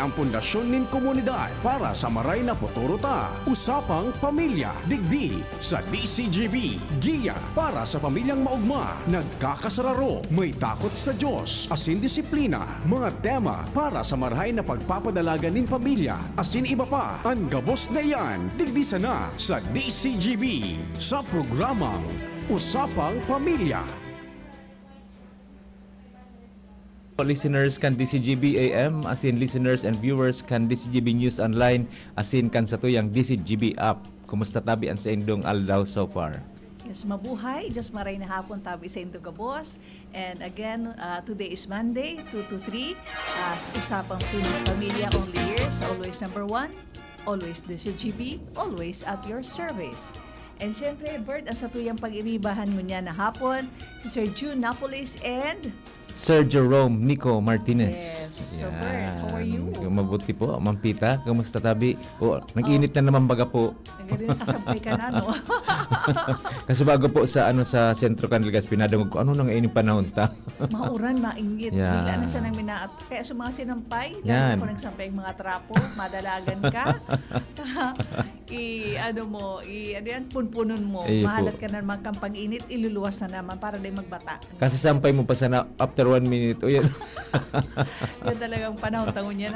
ang pundasyon nin komunidad para sa maray na futuro ta. Usapang Pamilya, digdi sa DCGB. Giya para sa pamilyang maugma, nagkakasararo, may takot sa Diyos, asin disiplina. Mga tema para sa marahay na pagpapadalaga nin pamilya, asin iba pa. Ang gabos na yan, digdi sana sa DCGB. Sa programang Usapang Pamilya. Listeners kan DCGB AM, as in listeners and viewers kan DCGB News Online, as in kan sa tuyang DCGB app. Kumusta tabi ang sa indong aldaw so far? Yes, mabuhay. Diyos maray na hapon tabi sa Indo Gabos. And again, today is Monday, 2 to 3. Usapang Pamilya only here sa Always Number 1, Always DCGB, always at your service. And siyempre, Bert, ang sa tuyang pag-iribahan mo niya na hapon, si Sir June Napoles and Sir Jerome Nico Martinez. Yes. So, Bert, how are you? Mabuti po, Ma'am Pita. Kamusta tabi? Nag-init na naman baga po. Nagaling kasampay ka na, no? Kasi bago po sa sa sentro kan Legazpi, pinadungog ko, ano nang ining panahon ta? Mauran, maingit. Yeah. Bigla na siya nang minaat. Kaya sa mga sinampay, Yan. lalo ko nagsampay ang mga trapo, madalagan ka. Punpunon mo. Iyo po. Mahalat ka na naman kang pag-init, iluluwas na naman para di magbata. Kasi sampay mo pa sana after 1 minute. O yan. Yan talagang panahon tangon yan.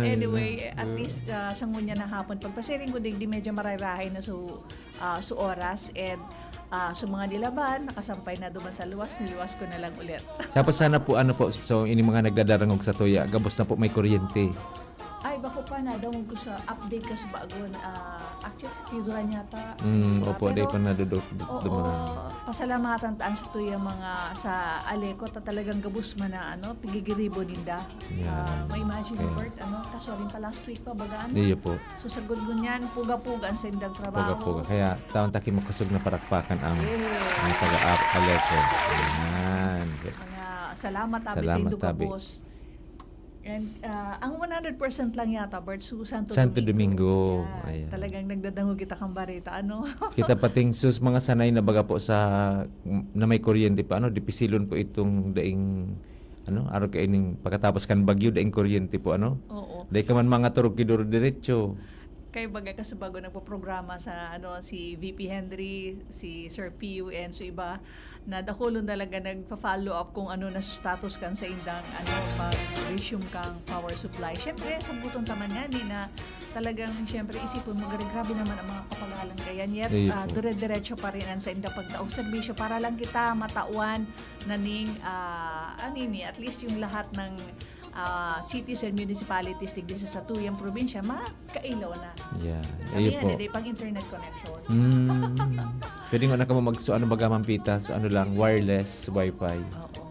Anyway, at least sa ngunya na hapon. Pagpasiring ko di medyo marayrahay na su oras. And sa mga dilaban, nakasampay na duman sa luwas, niluwas ko na lang ulit. Tapos sana po, so ini mga nagdadarangog sa tuya, gabos na po may kuryente. Ay, bako pa na daw ko sa update ka sa bagon. Actually, sa figura niya ta. Opo, day pa nadudok. Oo, pasalamatan taan sa tuyang mga sa Aleco ta talagang gabus man na pigigiribo ninda. Yeah. May imagine Okay. Bert, kasorin pa last week pa bagaan. Iyo po. So sa gudgunyan, puga-pugaan sa indang trabaho. Puga-puga. Kaya taon taki makusog na parakpakan ang Yeah. taga-app Aleco. Ayan. Mga salamat tabi sa Salamat, Indo tabi. Boss. And ang 100% lang yata, Bert, Santo Domingo. Yeah, Ayan. talagang nagdadango kita kang barita. Kita pating sus mga sanay na baga po sa na may kuryente pa dipisilon po itong daing araw kay ining pagkatapos kan bagyo daing kuryente po Oo. Dahil ka man mga turog kidoro diretso. Kay baga kasabago nagpo-programa sa si VP Henry, si Sir Piu, and so iba na dakulon talaga nagpa-follow up kung ano na sa status kan sa indang pag-resume kang power supply. Syempre, sa buton taman yan na talagang syempre isipon mo grabe naman ang mga kapagalang gayan. Yet, dire-diretso pa rin ang sa indang pagtaong serbisyo para lang kita matawan na ning at least yung lahat ng cities and municipalities digdi sa satuyang probinsya makailaw na. Yeah. Sabi Ayun po. na pang internet connection. Pwede nga na ka baga mampita lang wireless wifi. Oo.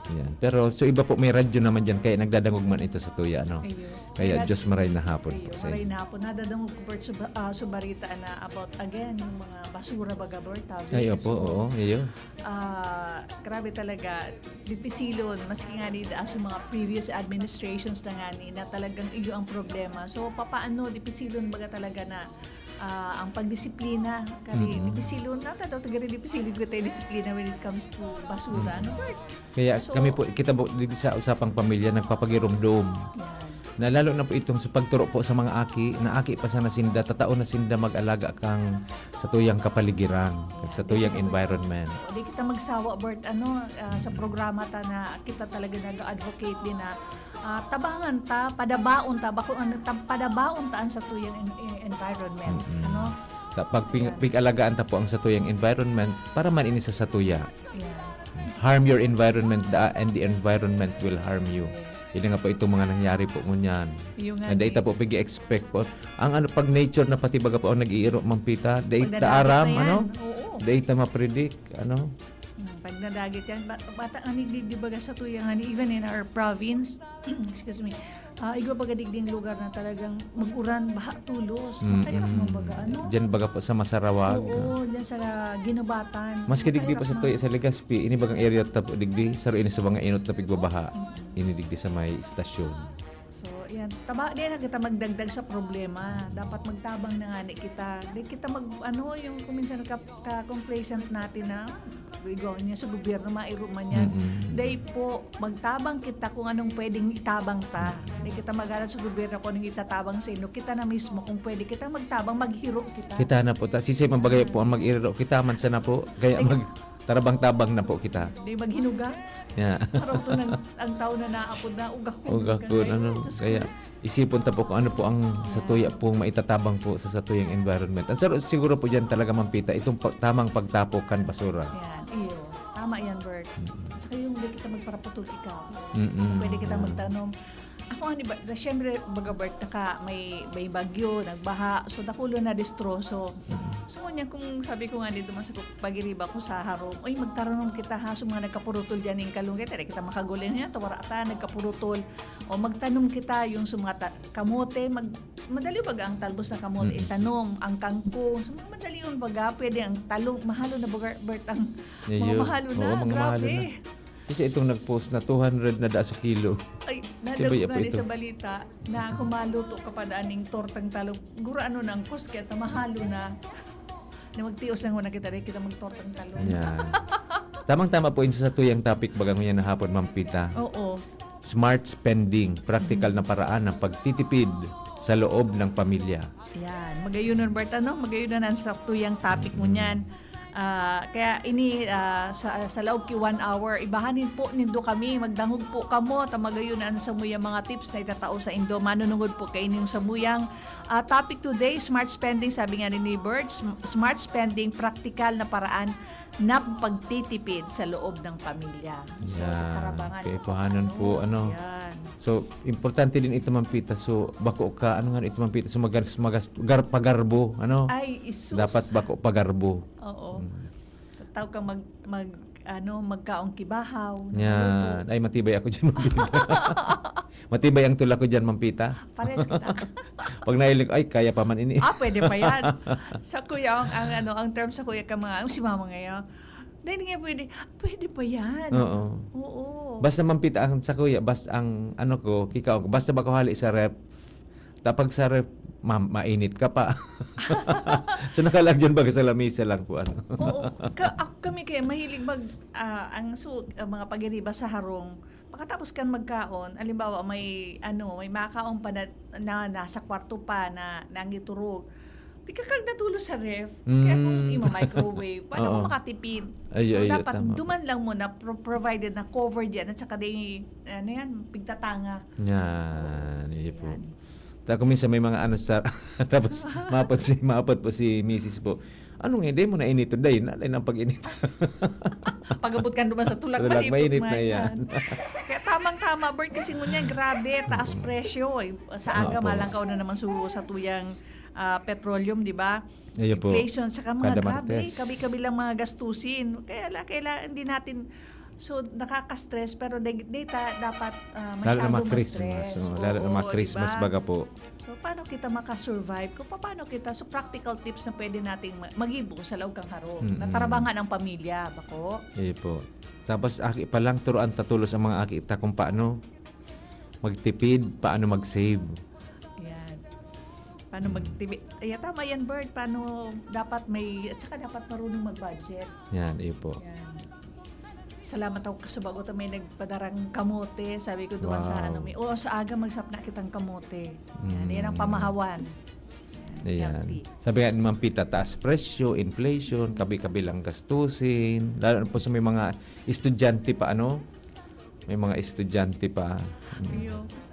Yan. Pero so iba po may radyo naman diyan kaya nagdadangog man ito sa tuya Ayun. Kaya Diyos maray na hapon po. Maray na hapon. Nadadangog ko Bert sa barita na about again yung mga basura baga Bert. Ay opo, oo, iyo. Grabe talaga. Dipisilon, maski nga di sa mga previous administrations na nga na talagang iyo ang problema. So papaano dipisilon baga talaga na ang pagdisiplina kari dipisilon na daw tagari dipisilon ko tayo disiplina when it comes to basura Bert. Kaya So, kami po kita po dito sa usapang pamilya nagpapagiromdom. Yan. Na lalo na po itong sa pagturo po sa mga aki, na aki pa sana sinda, tatao na sinda mag-alaga kang sa tuyang kapaligiran, sa tuyang environment. Di kita magsawa, Bert, sa programa ta na kita talaga nag-advocate din na tabangan ta, padabaon ta, padabaon ta sa tuyang environment. Pag-alagaan ta po ang sa tuyang environment, para man ini sa satuya. Yeah. Harm your environment and the environment will harm you. Hindi nga po itong mga nangyari po ngunyan. Yung Na data po pag-expect po. Ang pag nature na pati baga po ang nag-iiro mampita, data aram, Oo. data ma-predict, Pag nadagit yan, bata ang nigdibaga sa tuyang even in our province, excuse me, igwa baga digding lugar na talagang mag-uran, baha tulos. Kaya baga Diyan baga po sa Masarawag. Oo, dyan sa Ginubatan. Mas digdi po sa tuya sa Legazpi, ini bagang area tapo digdi, saro ini sa mga inot na pigbabaha. Ini digdi sa may istasyon. So, yan. Tama, di na kita magdagdag sa problema. Dapat magtabang na nga ni kita. Di kita yung kuminsan ka-complacent natin na bigaw niya sa gobyerno, mairuman yan. Di po, magtabang kita kung anong pwedeng itabang ta. Di kita mag-aral sa gobyerno kung anong itatabang sa inyo. Kita na mismo kung pwede kita magtabang, maghiro kita. Kita na po. Sisay mabagay po ang mag-iriro. Kita man sana po. Kaya tarabang-tabang na po kita. Di maghinuga. Yeah. Araw to ang taon na naapod na Ugakon, ano. Kaya isipon ta po kung ano po ang satuya pong maitatabang po sa satuyang environment. At siguro po dyan talaga mampita itong tamang pagtapokan basura. Yan, iyo. Tama yan, Bert. At saka yung hindi kita magparaputol ikaw. Mm-mm. Pwede kita magtanong. Ako nga, siyempre, baga Bert, may bagyo, nagbaha, so nakulo na destroso. So kanya kung sabi ko nga dito mas pagiriba ko sa harong, oy magtarunong kita ha, so mga nagkapurutol dyan yung kalunggay, tari kita makagulin niya, tawara ta, nagkapurutol. O magtanong kita yung sumata kamote, madali baga ang talbos na kamote, itanom, ang kangkong, so, madali yun baga, pwede ang talong, mahalo na baga Bert, ang mga mahalo na, mga grabe. mahalo na. Kasi itong nag-post na 200 na da sa kilo. Ay, Sibaya po nadagog ito. sa balita na kumaluto ka pa daaning tortang talong. Gura ano nang kusket na mahalo na. Na magtios na muna kita rin, kita magtortang talong. Yan. Tamang-tama po yun sa tuyang topic bagang yan na hapon, Ma'am Pita. Oo. Smart spending, practical na paraan ng pagtitipid sa loob ng pamilya. Yan. Magayunan, Bert, ano? Magayunan ang sa tuyang topic mo niyan. Kaya ini sa loob ki 1 hour ibahanin po nindo kami magdangog po kamo tamagayunan sa muyang mga tips na itatao sa Indo manunungod po kay inyong sa muyang topic today smart spending sabi nga ni Bert smart spending praktikal na paraan na pagtitipid sa loob ng pamilya. So, karabangan kaya pahanon po ano. Yan. So importante din ito Mampita. So bako ka ano nga ito Mampita so pagarbo ano. Ay isus. Dapat bako pagarbo. Oo. Tawag kang magkaong kibahaw. Yan. Ay, matibay ako dyan, Mampita. Matibay ang tula ko dyan, Mampita. Pares kita. Pag nailig, ay, kaya pa man ini. Pwede pa yan. Sa kuya, ang term sa kuya ka mga, si mama ngayon, dahil nga pwede pa yan. Oo. Oo. Basta Mampita, ang sa kuya, basta ang, kikaw, basta ba ko hali sa rep, tapag sa rep, mainit ka pa. So nakalagyan ba sa lamisa lang po ano. Oo. Kami kaya mahilig mga pagiriba sa harong. Pagkatapos kan magkaon, alimbawa may makaon pa na nasa kwarto pa na nangiturog. Pikakag natulo sa ref. Kaya kung ima-microwave, paano kung makatipid? So dapat tama. duman lang muna provided na covered yan at saka pigtatanga. Yan, yun po. Tapos minsan may mga tapos maapot po si Mrs. po. Anong hindi mo na inito day? Nalay ng pag-init. Pagabot ka naman sa tulak Tulak, palipot mainit man na yan. Kaya tamang-tama, Bert, kasi ngunyan, grabe, taas presyo. Sa aga, malangkaw na naman sa tuyang petroleum, di ba? Ayun po. Inflation, saka mga Kada grabe, Martes. kabi-kabilang mga gastusin. Kaya hindi natin, so nakaka-stress, pero data dapat Lalo masyado na mga Christmas. ma-stress. Lalo na mga Oo, Christmas diba? baga po. So, paano kita makasurvive? Paano kita, so practical tips na pwede nating mag-ibo sa loob kang harong. Natarabangan ang pamilya, bako. Ayun po. Tapos aki pa lang turuan tatulos ang mga aki ta kung paano magtipid, paano mag-save. Yan. Paano magtipid? Tama yan, Bert. Paano dapat at saka dapat marunong mag-budget. Yan, ayun po. Yan. Salamat ako sa bago may nagpadarang kamote. Sabi ko doon Wow. sa aga magsapna kitang kamote. Yan ang pamahawan. Ayan. Healthy. Sabi nga ni Ma'am Pita, taas presyo, inflation, kabi-kabilang gastusin. Lalo na po sa may mga estudyante pa, May mga estudyante pa.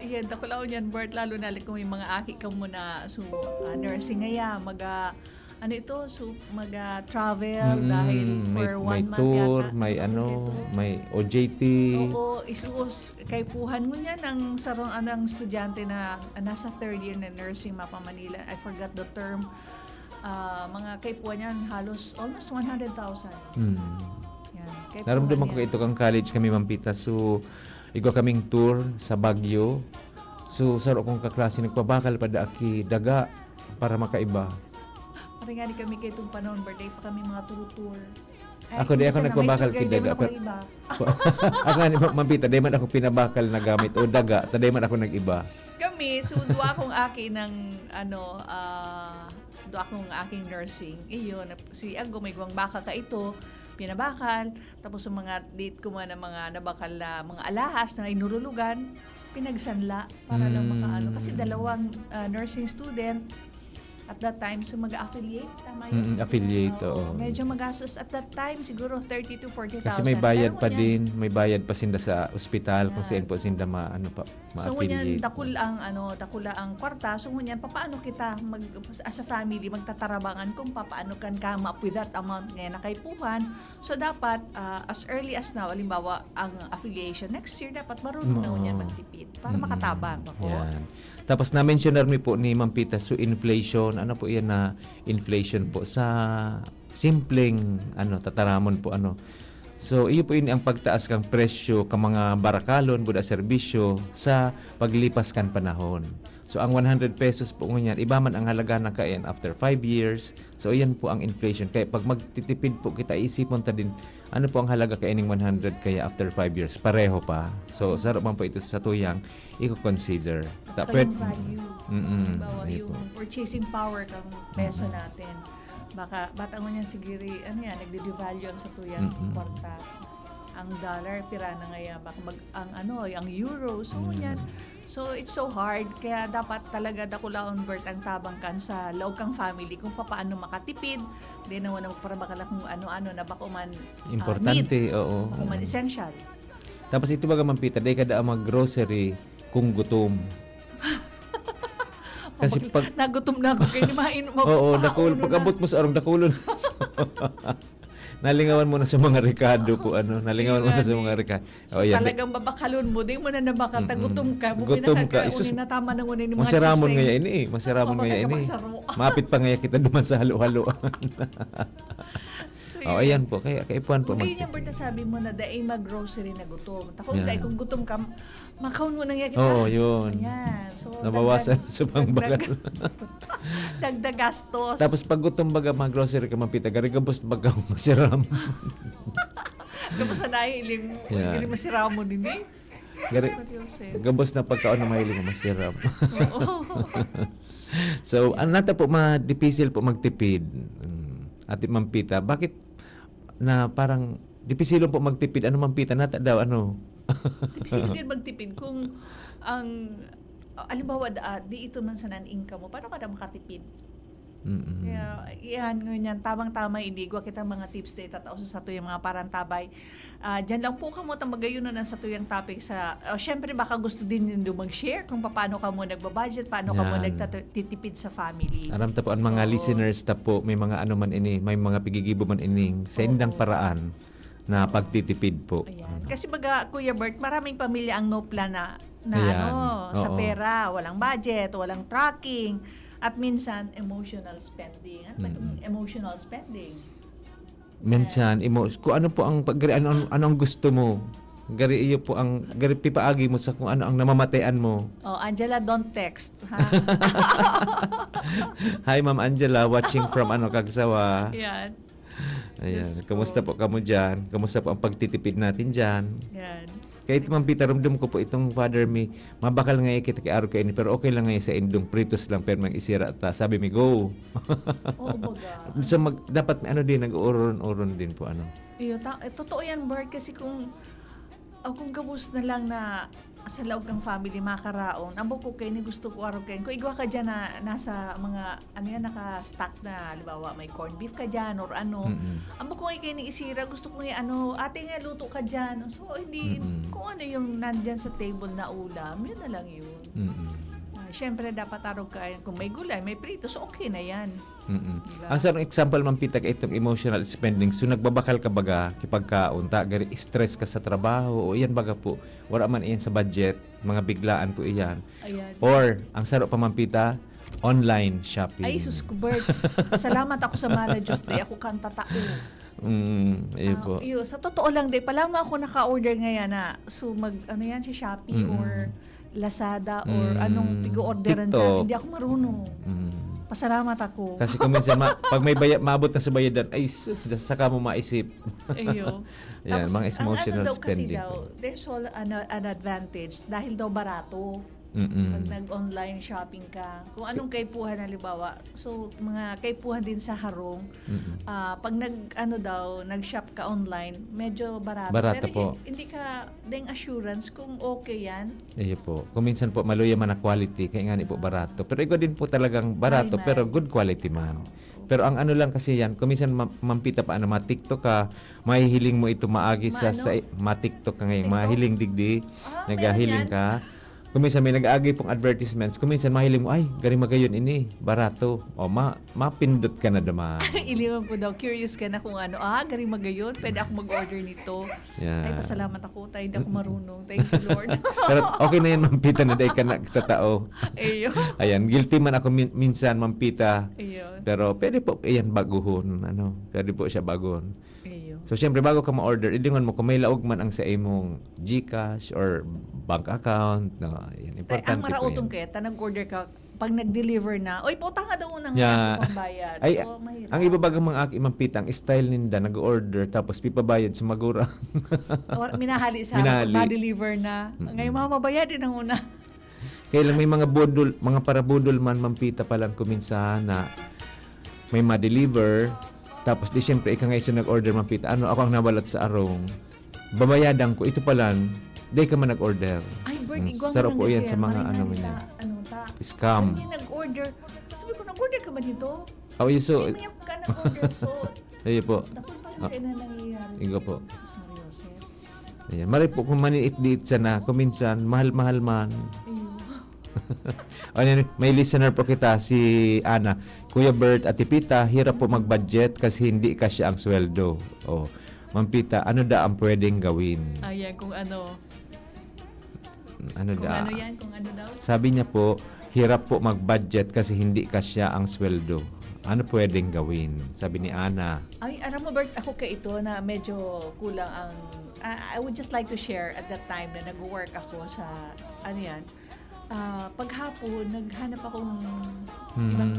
Iyan, ako lang yan, Bert. Lalo na kung may mga aki ka muna. So, nursing ngaya, mag-travel dahil for may 1 month tour, yata. may OJT. Oo, isuos kay puhan mo niya ng sarong anang estudyante na nasa 3rd year na nursing Mapa Manila. I forgot the term. Mga kay puhan niyan halos almost 100,000. Yan. Naramdaman ko ito kang college kami Mampita. So, igo kaming tour sa Baguio. So, saro kong kaklase nagpabakal pa aki daga para makaiba. Parang nga kami kay itong panahon, birthday pa kami mga tour-tour. Ako nagpabakal kay daga. Ako nga, Mampita, day man ako pinabakal na gamit o daga, taday man ako nag-iba. Kami kami, so duwa akong aki ng duwa akong aking nursing. Iyon, si Ago may guwang baka ka ito, pinabakal, tapos yung mga date ko mga nabakal na mga alahas na inurulugan, pinagsanla para lang makaano. Kasi dalawang nursing student at that time, so mag-affiliate, tama yun? Affiliate, oo. Medyo magastos at that time, siguro 30 to 40,000. Kasi may bayad Pero pa ngunyan, din, may bayad pa sinda sa ospital kung Yan. saan po sinda So ngunyan, ma-affiliate. dakula ang kwarta. So ngunyan, paano kita as a family magtatarabangan kung paano kan come up with that amount ngayon na kaipuhan. So dapat as early as now, halimbawa ang affiliation next year dapat marunong na ngunyan magtipid para makatabang ako. Yan. Tapos na-mention na rin po ni Ma'am Pita, so inflation, ano po yan na inflation po sa simpleng tataramon po So iyo po ini ang pagtaas kang presyo ka mga barakalon buda serbisyo sa paglipas kan panahon. So ang 100 pesos po ngunyan, iba man ang halaga na kayan after 5 years. So iyan po ang inflation. Kaya pag magtitipid po kita, isipon ta din ano po ang halaga kaining 100 kaya after 5 years. Pareho pa. So sarap man po ito sa tuyang i-consider. At saka yung value. Halimbawa, Ayun yung po. purchasing power kang peso natin. Bata mo niyan sigiri, nagde-devalue ang sa tuyang kwarta. Ang dollar, pira na ngayon. Ang euro. So, yan. So, it's so hard. Kaya dapat talaga dakulaon Bert ang tabang kan sa loob kang family kung paano makatipid. Di na wala para bakala kung ano-ano na bako man Importante, need, oo. bako man essential. Tapos ito baga Mampita, dahil kada mag-grocery kung gutom. Kasi pag Nagutom na ako kayo ni oo, pag-abot mo sa arong dakulon. Nalingawan mo na sa mga rekado po nalingawan mo na sa mga rekado. So, talagang babakalon mo, di mo na nabakal, tagutom ka. Gutom ka. Isus na tama ng unin ng mga Masiramon chips. nga ini. Masiramon nga ini. Mapit pa nga kita duman sa halo-halo. So, Oh, ayan po. Kaya kaipuan po. Kung kayo niya, sabi mo na dahil mag-grocery na gutom. Takot Yan. dahil kung gutom ka, makaon mo na nga kita. Oo, yun. Ayan. So, Nabawasan sa pangbagal. Dagdag gastos. Tapos pag gutom baga mag-grocery ka Mampita, garigabos baga masiram. Kapag sa nahiling, Yan. hindi masira mo din eh. Gabos na pagkaon na mahiling mo masiram. Oo. So, nata po ma-dipisil po magtipid. Ate Mampita, bakit na parang dipisilon po magtipid? Ano Mampita? Nata daw, Sige din magtipid kung ang alimbawa di ito man sa non-income mo, paano ka na makatipid? Kaya yan, ganyan, tamang-tama inigwa kita mga tips na itatao sa tuyang mga parantabay. Diyan lang po kamo magayunan sa tuyang topic sa, syempre baka gusto din nyo mag-share kung paano ka mo nagbabudget, paano ka mo Yan. nagtitipid sa family. Aram ta po ang mga listeners ta po, may mga may mga pigigibo man ining sa indang paraan na pagtitipid po. Ayan. Kasi baga, Kuya Bert, maraming pamilya ang no plan na Ayan. sa Oo. pera, walang budget, walang tracking, at minsan emotional spending. At emotional spending. Minsan, kung ano po ang ano ang gusto mo. Gari iyo po ang gari pipaagi mo sa kung ano ang namamatayan mo. Oh, Angela, don't text. Ha? Hi Ma'am Angela, watching from Kagsawa. Yan. Ayan, Diyos kamusta po kamo dyan? Kamusta po ang pagtitipid natin dyan? Yan. Kahit Ma'am Pita, ramdam ko po itong father mi, mabakal nga kita kay araw kayo pero okay lang nga sa indong pritos lang pero mang isira ta. Sabi mi, go. Oo, baga. So dapat may din, nag-uron-uron din po Iyo, totoo yan, Bert, kasi kung gabos na lang na sa loob ng family makaraon, abo ko kayo ni gusto ko araw kayo. Kung igwa ka dyan na nasa mga, naka-stack na, halimbawa may corned beef ka dyan or abo ko kayo ni isira, gusto ko nga ate nga luto ka dyan. So, hindi, kung ano yung nandyan sa table na ulam, yun na lang yun. Siyempre, dapat araw kayo, kung may gulay, may prito, so okay na yan. Diba? Ang sarong example man Pita kay itong emotional spending, so nagbabakal ka baga kipagkaunta gari stress ka sa trabaho o iyan baga po wala man iyan sa budget, mga biglaan po iyan. Ayan. Or ang sarong pa man Pita, online shopping. Ay, sus ko, Bert. Salamat ako sa Mala Diyos, di ako kanta tao. Ayun po. Sa totoo lang, di pala ako naka-order ngayon na, so sa Shopee or Lazada or anong pigo-orderan TikTok. dyan. Hindi ako marunong. Pasalamat ako. Kasi kung minsan pag may maabot na sa bayadan, ay sus, saka mo maisip. Ayo. Yan, mga emotional daw spending. Kasi daw, there's all an advantage dahil daw barato. Mm-mm. Pag nag-online shopping ka, kung anong kaipuhan halimbawa, so mga kaipuhan din sa harong, Mm-mm. pag nag-shop ka online, medyo barato. Barato Pero po. hindi ka ding assurance kung okay yan. Iyo po. Kung minsan po maluya man na quality, kaya nga ni po barato. Pero ikaw din po talagang barato, Ay, pero man. good quality man. Pero ang ano lang kasi yan, kung minsan mampita pa, ma-TikTok ka, mahihiling mo ito maagi sa ma-TikTok ka ngayon, TikTok? mahiling digdi, nagahiling meron yan. ka. Kung minsan may nag-aagi pong advertisements, kung minsan mahiling mo, ay, garing magayon ini, barato. O, mapindot ka na naman. Iliwan ko daw, curious ka na kung ano, galing magayon, pwede ako mag-order nito. Yeah. Ay, pasalamat ako, tayo hindi ako marunong. Thank you, Lord. Pero okay na yan, mampita na dahil ka nagtatao. Ayun. Ayan, guilty man ako minsan mampita. Ayun. Pero pwede po yan baguhon. Pwede po siya baguhon. Ayun. So, siyempre, bago ka ma-order, idingon mo kung may laog man ang sa imong GCash or bank account. No, yan, importante Ang po marautong yan. kaya, nag-order ka, pag nag-deliver na, oy, putang ka daw unang Yeah. pambayad. Ay, So, mahirap. ang iba bagang mga mampita, ang style ninda, nag-order, tapos pipabayad, sumagura. Or minahali sa Minahali. ma-deliver na. Ngayon, mamabayad din ang una. Kaya lang may mga budol, mga parabudol man mampita pa lang kuminsan na may ma-deliver, tapos di siyempre ika nga isa nag-order mampita, ako ang nabalot sa arong, babayadan ko, ito palan, di ka man nag-order. Ay, Bert, igwang Sarap po yan sa mga Marinari ano ta, Scam. Hindi nag-order. Sabi ko, nag-order ka ba dito? Oh, so, Hindi mo ka nag-order. So, ayun po. dapat pa rin na nangyayari. Igo po. Seryoso. Ayan. Mari po kung maniit-liit sana, kuminsan, mahal-mahal man. Ayun. Ayan, may listener po kita, si Ana. Kuya Bert at Tipita, hirap po mag-budget kasi hindi kasya ang sweldo. Oh, Ma'am Pita, ano da ang pwedeng gawin? Ayan, kung ano. Ano Kung da? ano yan, kung ano daw. Sabi niya po, hirap po mag-budget kasi hindi kasya ang sweldo. Ano pwedeng gawin? Sabi ni Ana. Ay, alam mo, Bert, ako kay ito na medyo kulang ang... I would just like to share at that time na nag-work ako sa, ano yan, paghapon, naghanap akong ibang,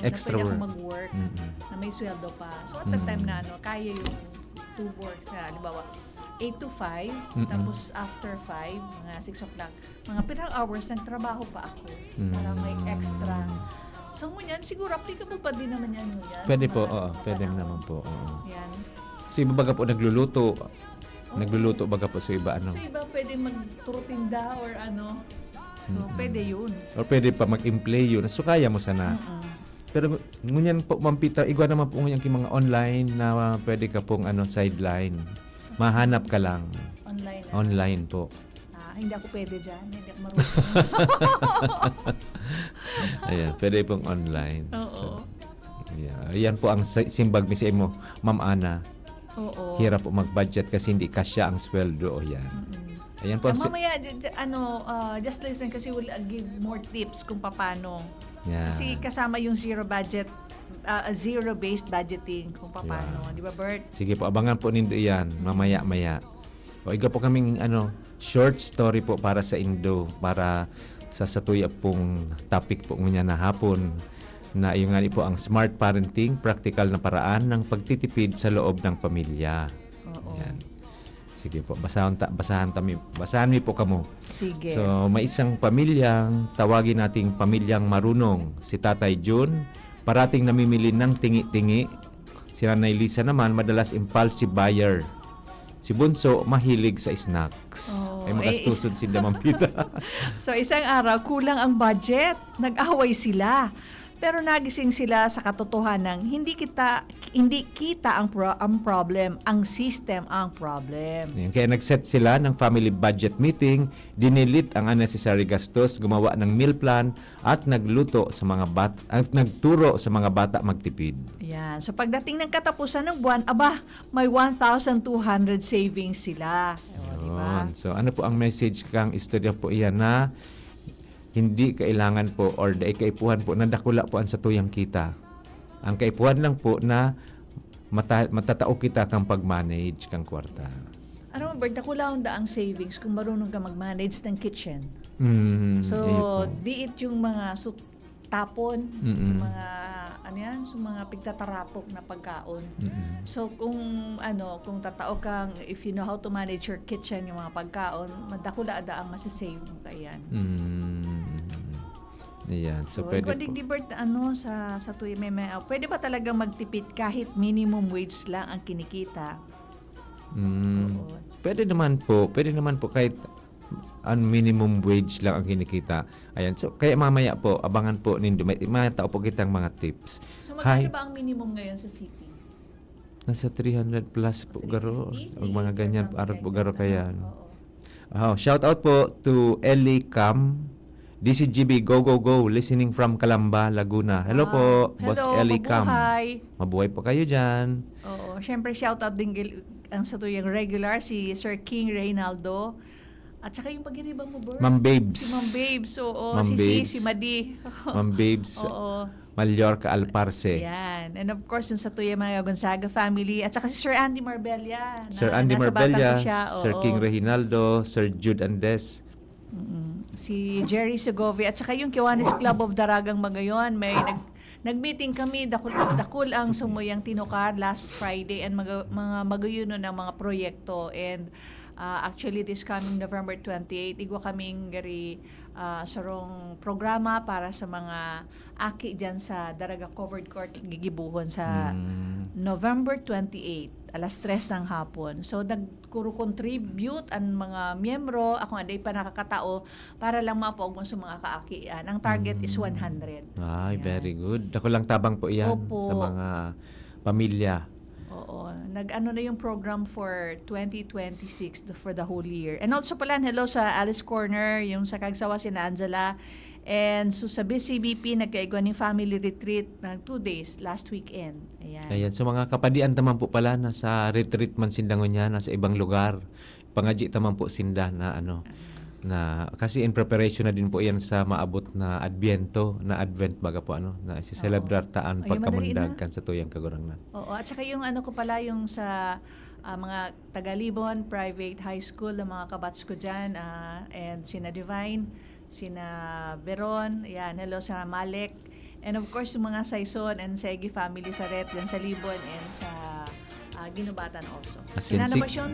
extra na pwede work. akong mag-work Mm-mm. na may sweldo pa. So, at that time na, kaya yung 2 works na, halimbawa, 8 to 5, tapos after 5, mga 6 o'clock, mga pirang hours, nagtrabaho pa ako para may extra. So, ngunyan, siguro applicable pa din naman yan. Ngunyan, Pwede sa po, mga oo. Pwede panahon. naman po. Oo. Yan. So, iba baga po nagluluto. Nagluluto baga po sa iba, ano? So, iba pwede magturutinda or ano. So, pwede yun. Or pwede pa mag-implay yun. So, kaya mo sana. Pero ngunyan po, Ma'am Pita, igwa naman po ngunyan mga online na pwede ka pong sideline. Mahanap ka lang. Online na. Online po. Hindi ako pwede dyan. Hindi ako marunong. Ayan, pwede pong online. Oo. Yeah. Ayan po ang simbag mi sa imo, Ma'am Ana. Oo. Hirap po mag-budget kasi hindi kasya ang sweldo. O yan. Ayan po. Mamaya, just listen kasi we'll give more tips kung paano. Yeah. Kasi kasama yung zero-based budgeting kung paano. Di ba, Bert? Sige po, abangan po nindo yan. Mamaya-maya. O iga po kaming short story po para sa Indo. Para sa satuya pong topic po niya na hapon. Na yung nga po ang smart parenting, practical na paraan ng pagtitipid sa loob ng pamilya. Oo. Yan. Sige po, basahan mi po kamo. Sige. So, may isang pamilyang tawagin nating pamilyang marunong. Si Tatay June, parating namimili ng tingi-tingi. Si Nanay Lisa naman, madalas impulsive buyer. Si Bunso, mahilig sa snacks. Oh, Ay makastusod si Damampita. So, isang araw, kulang ang budget. Nag-away sila. Pero nagising sila sa katotohanan, hindi kita ang problem, ang system ang problem. Ayan, kaya nag-set sila ng family budget meeting, dinilit ang unnecessary gastos, gumawa ng meal plan at nagturo sa mga bata magtipid. Yan. So pagdating ng katapusan ng buwan, may 1,200 savings sila. O, diba? So ano po ang message kang istorya po iyan na hindi kailangan po or kaipuhan po na dakula po ang satuyang kita. Ang kaipuhan lang po na matatao kita kang pag-manage kang kwarta. Ano mo, Bert, nakulaon da ang savings kung marunong ka mag-manage ng kitchen. So, di it yung mga tapon, sa mga, sa mga pigtatarapok na pagkaon. So, kung tatao kang, if you know how to manage your kitchen, yung mga pagkaon, madakula ada ang masasave mo kayan. Ayan. So, So, pwede kung po. Bert, sa tuwi, pwede ba talaga magtipid kahit minimum wage lang ang kinikita? Oo. Pwede naman po. Pwede naman po kahit minimum wage lang ang kinikita. Ayan. So, kaya mamaya po, abangan po nindo. May tao po kitang mga tips. So, Hi. magkano ba ang minimum ngayon sa city? Nasa 300 plus po garo. 350, Ang mga ganyan, something araw po like garo that, kayan. Oo. Shout out po to Ellie Cam. DCGB, go, go, go. Listening from Calamba, Laguna. Hello po, Boss Hello, Ellie Cam. mabuhay. Mabuhay po kayo dyan. Oo, syempre shoutout din ang sa tuyang regular si Sir King Reynaldo. At saka yung pag-iribang mo, Bert. Ma'am Babes. Si Ma'am Babes, oo. Ma'am si Babes. Si Madi. Ma'am Babes, Oo. Mallorca, Alparce. Yan. And of course, yung sa tuyang mga Gonzaga family. At saka si Sir Andy Marbella. Sir Andy nasa Marbella, Batang siya, Sir oo. King Reginaldo, Sir Jude Andes. Si Jerry Segovia. At saka yung Kiwanis Club of Daragang Magayon. May nag-meeting kami, dakul ang sumuyang tinukar last Friday and mga magayuno ng mga proyekto. And actually, this coming November 28, igwa kaming gari sarong programa para sa mga aki dyan sa Daraga Covered Court gigibuhon sa November 28, alas 3 ng hapon. So, nagkuro-contribute ang mga miyembro, ako nga, pa nakakatao, para lang mapaog mo sa mga kaakian. Ang target is 100. Ay, Yan. very good. Dako lang tabang po yan Opo. sa mga pamilya. Oo. Nag-ano na yung program for 2026 for the whole year. And also pala, hello sa Alice Corner, yung sa Kagsawa si Angela. And so sa BCBP, nagkaigwan ng family retreat ng 2 days last weekend. Ayan. Ayan, so mga kapadian taman po pala nasa retreat man sindangon niya, nasa ibang lugar. Pangaji taman po sinda na na kasi in preparation na din po yan sa maabot na Adviento, na Advent baga po na si-celebrar taan Ay, madali pagkamundag na. kan sa tuyang kagurangnan. Oo. At saka yung ko pala, yung sa mga Tagalibon Private High School, ng mga kabats ko dyan, and sina Divine, sina Beron, yan, hello sa Malek, and of course yung mga Saison and Segi family sa Ret, yan sa Libon, and sa Ginubatan also. Asinsik. Sinanabasyon,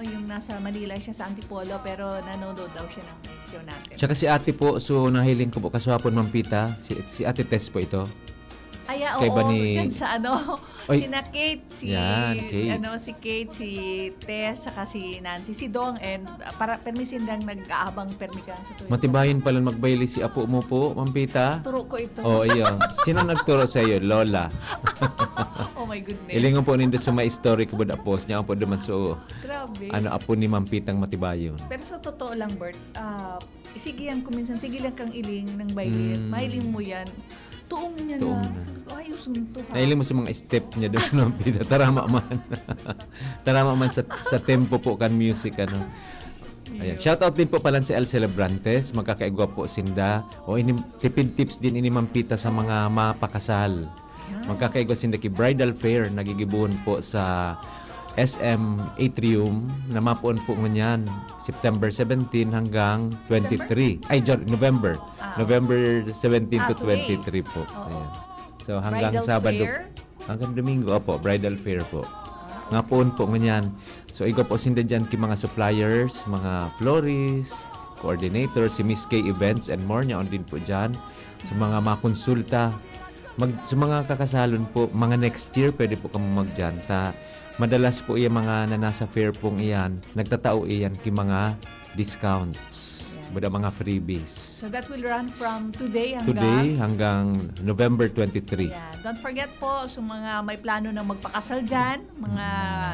yung nasa Manila siya sa Antipolo, pero nanonood daw siya ng show natin. Tsaka si ate po, so nahiling ko po kaswapon Mampita, si ate Tess po ito. Aya, Kay oo, ba ni- yan sa Oy. sina Kate, Yan, Kate. si Kate, si Tess, saka si Nancy, si Dong, and para permisin lang nag-aabang permikan sa tuwing. Matibayin pala magbayli si apo mo po, Mampita. Turo ko ito. Oh, iyo. Sino nagturo sa iyo? Lola. Oh my goodness. Ilingon po nindo sa mga story ko ba post niya po duman so Grabe. apo ni Mampitang Matibayon. Pero sa totoo lang, Bert, sige yan kuminsan, sige lang kang iling ng baylin. Mahiling mo yan. Tuong niya Tuong na. na. Ayos mo to ha. Nahiling mo sa mga step niya doon Mampita. Tarama man. Tarama man sa tempo po kan music Ayan. Shoutout din po pala si El Celebrantes, magkakaigwa po sinda. O tipid tips din ini Mampita sa mga mapakasal. Magkakaigwa sinda ki bridal fair nagigibuhon po sa SM Atrium na mapuon po ngunyan September 17 hanggang 23. November. November 17 to 23 po. Oo. Ayan. So hanggang Bridal Sabado. fair? Hanggang Domingo po, bridal fair po. Nga poon po ngunyan. So igo po sinda dyan ki mga suppliers, mga florists, coordinators, si Miss K Events and more niya on din po dyan. Sa mga makonsulta, sa mga kakasalon po, mga next year pwede po kamo magdyanta. Madalas po yung mga nanasa fair pong iyan, nagtatao iyan ki mga discounts, bada mga freebies. So that will run from today Hanggang November 23. Yeah. Don't forget po, sa mga may plano na magpakasal dyan, mga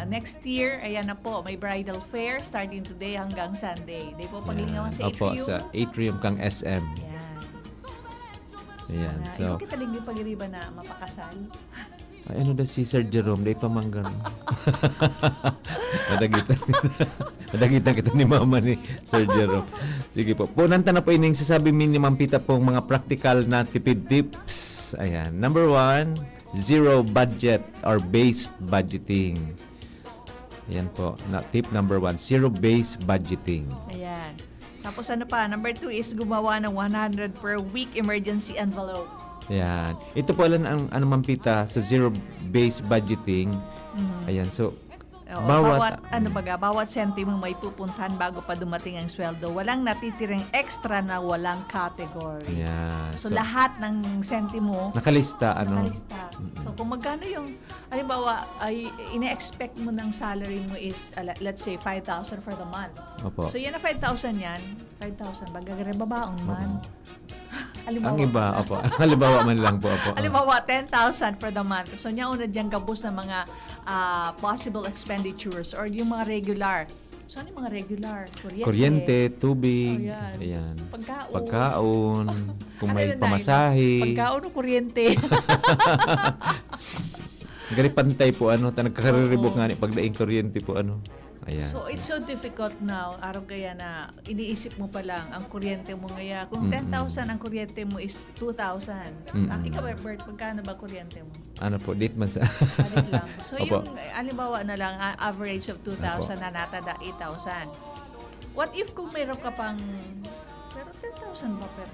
next year, ayan na po, may bridal fair starting today hanggang Sunday. Di po paglingawan sa Opo, Atrium. sa Atrium kang SM. Yan. Ayan. So, Ikaw kita linggi pag-iriba na mapakasal. ay, ano da si Sir Jerome, day pamanggan. Nadagitan kita ni mama ni Sir Jerome. Sige po. Punanta na po ining sasabi ni Mampita pong mga practical na tipid tips. Ayan. Number 1, zero budget or based budgeting. Ayan po. Tip number 1, zero based budgeting. Ayan. Tapos ano pa, number 2 is gumawa ng 100 per week emergency envelope. Ayan. Ito po lang ang Mampita sa zero based budgeting. Ayan. So, Oo, Bawat- bawat sentimo may pupuntahan bago pa dumating ang sweldo. Walang natitirang extra na walang category. Yeah. So, lahat ng sentimo Nakalista, ano? nakalista. So kung magkano yung, halimbawa, ay ine-expect mo ng salary mo is, let's say, 5,000 for the month. Opo. So yan na 5,000 yan, 5,000, bagagrebabaon man. Halimbawa, Ang iba, opo. Halimbawa man lang po, opo. halimbawa, 10,000 for the month. So niya una dyan kabus ng mga possible expenditures or yung mga regular. So ano yung mga regular? Kuryente, tubig, Oh, yan. ayan. Pagkaon. Kung Ano may yun, pamasahe. Pagkaon o kuryente. Gari pantay po, ano, nagkakariribok nga ni pagdaing kuryente po, ano. Ayan. So, it's so difficult now, araw kaya na iniisip mo pa lang ang kuryente mo ngaya. Kung Mm-mm. 10,000 ang kuryente mo is 2,000. Mm-mm. Ikaw, Bert, magkano ba kuryente mo? Ano po, date man sa... Balik lang. So, Opo. yung, halimbawa na lang, average of 2,000 na natada 8,000. What if kung meron ka pang, pero 10,000 ba per?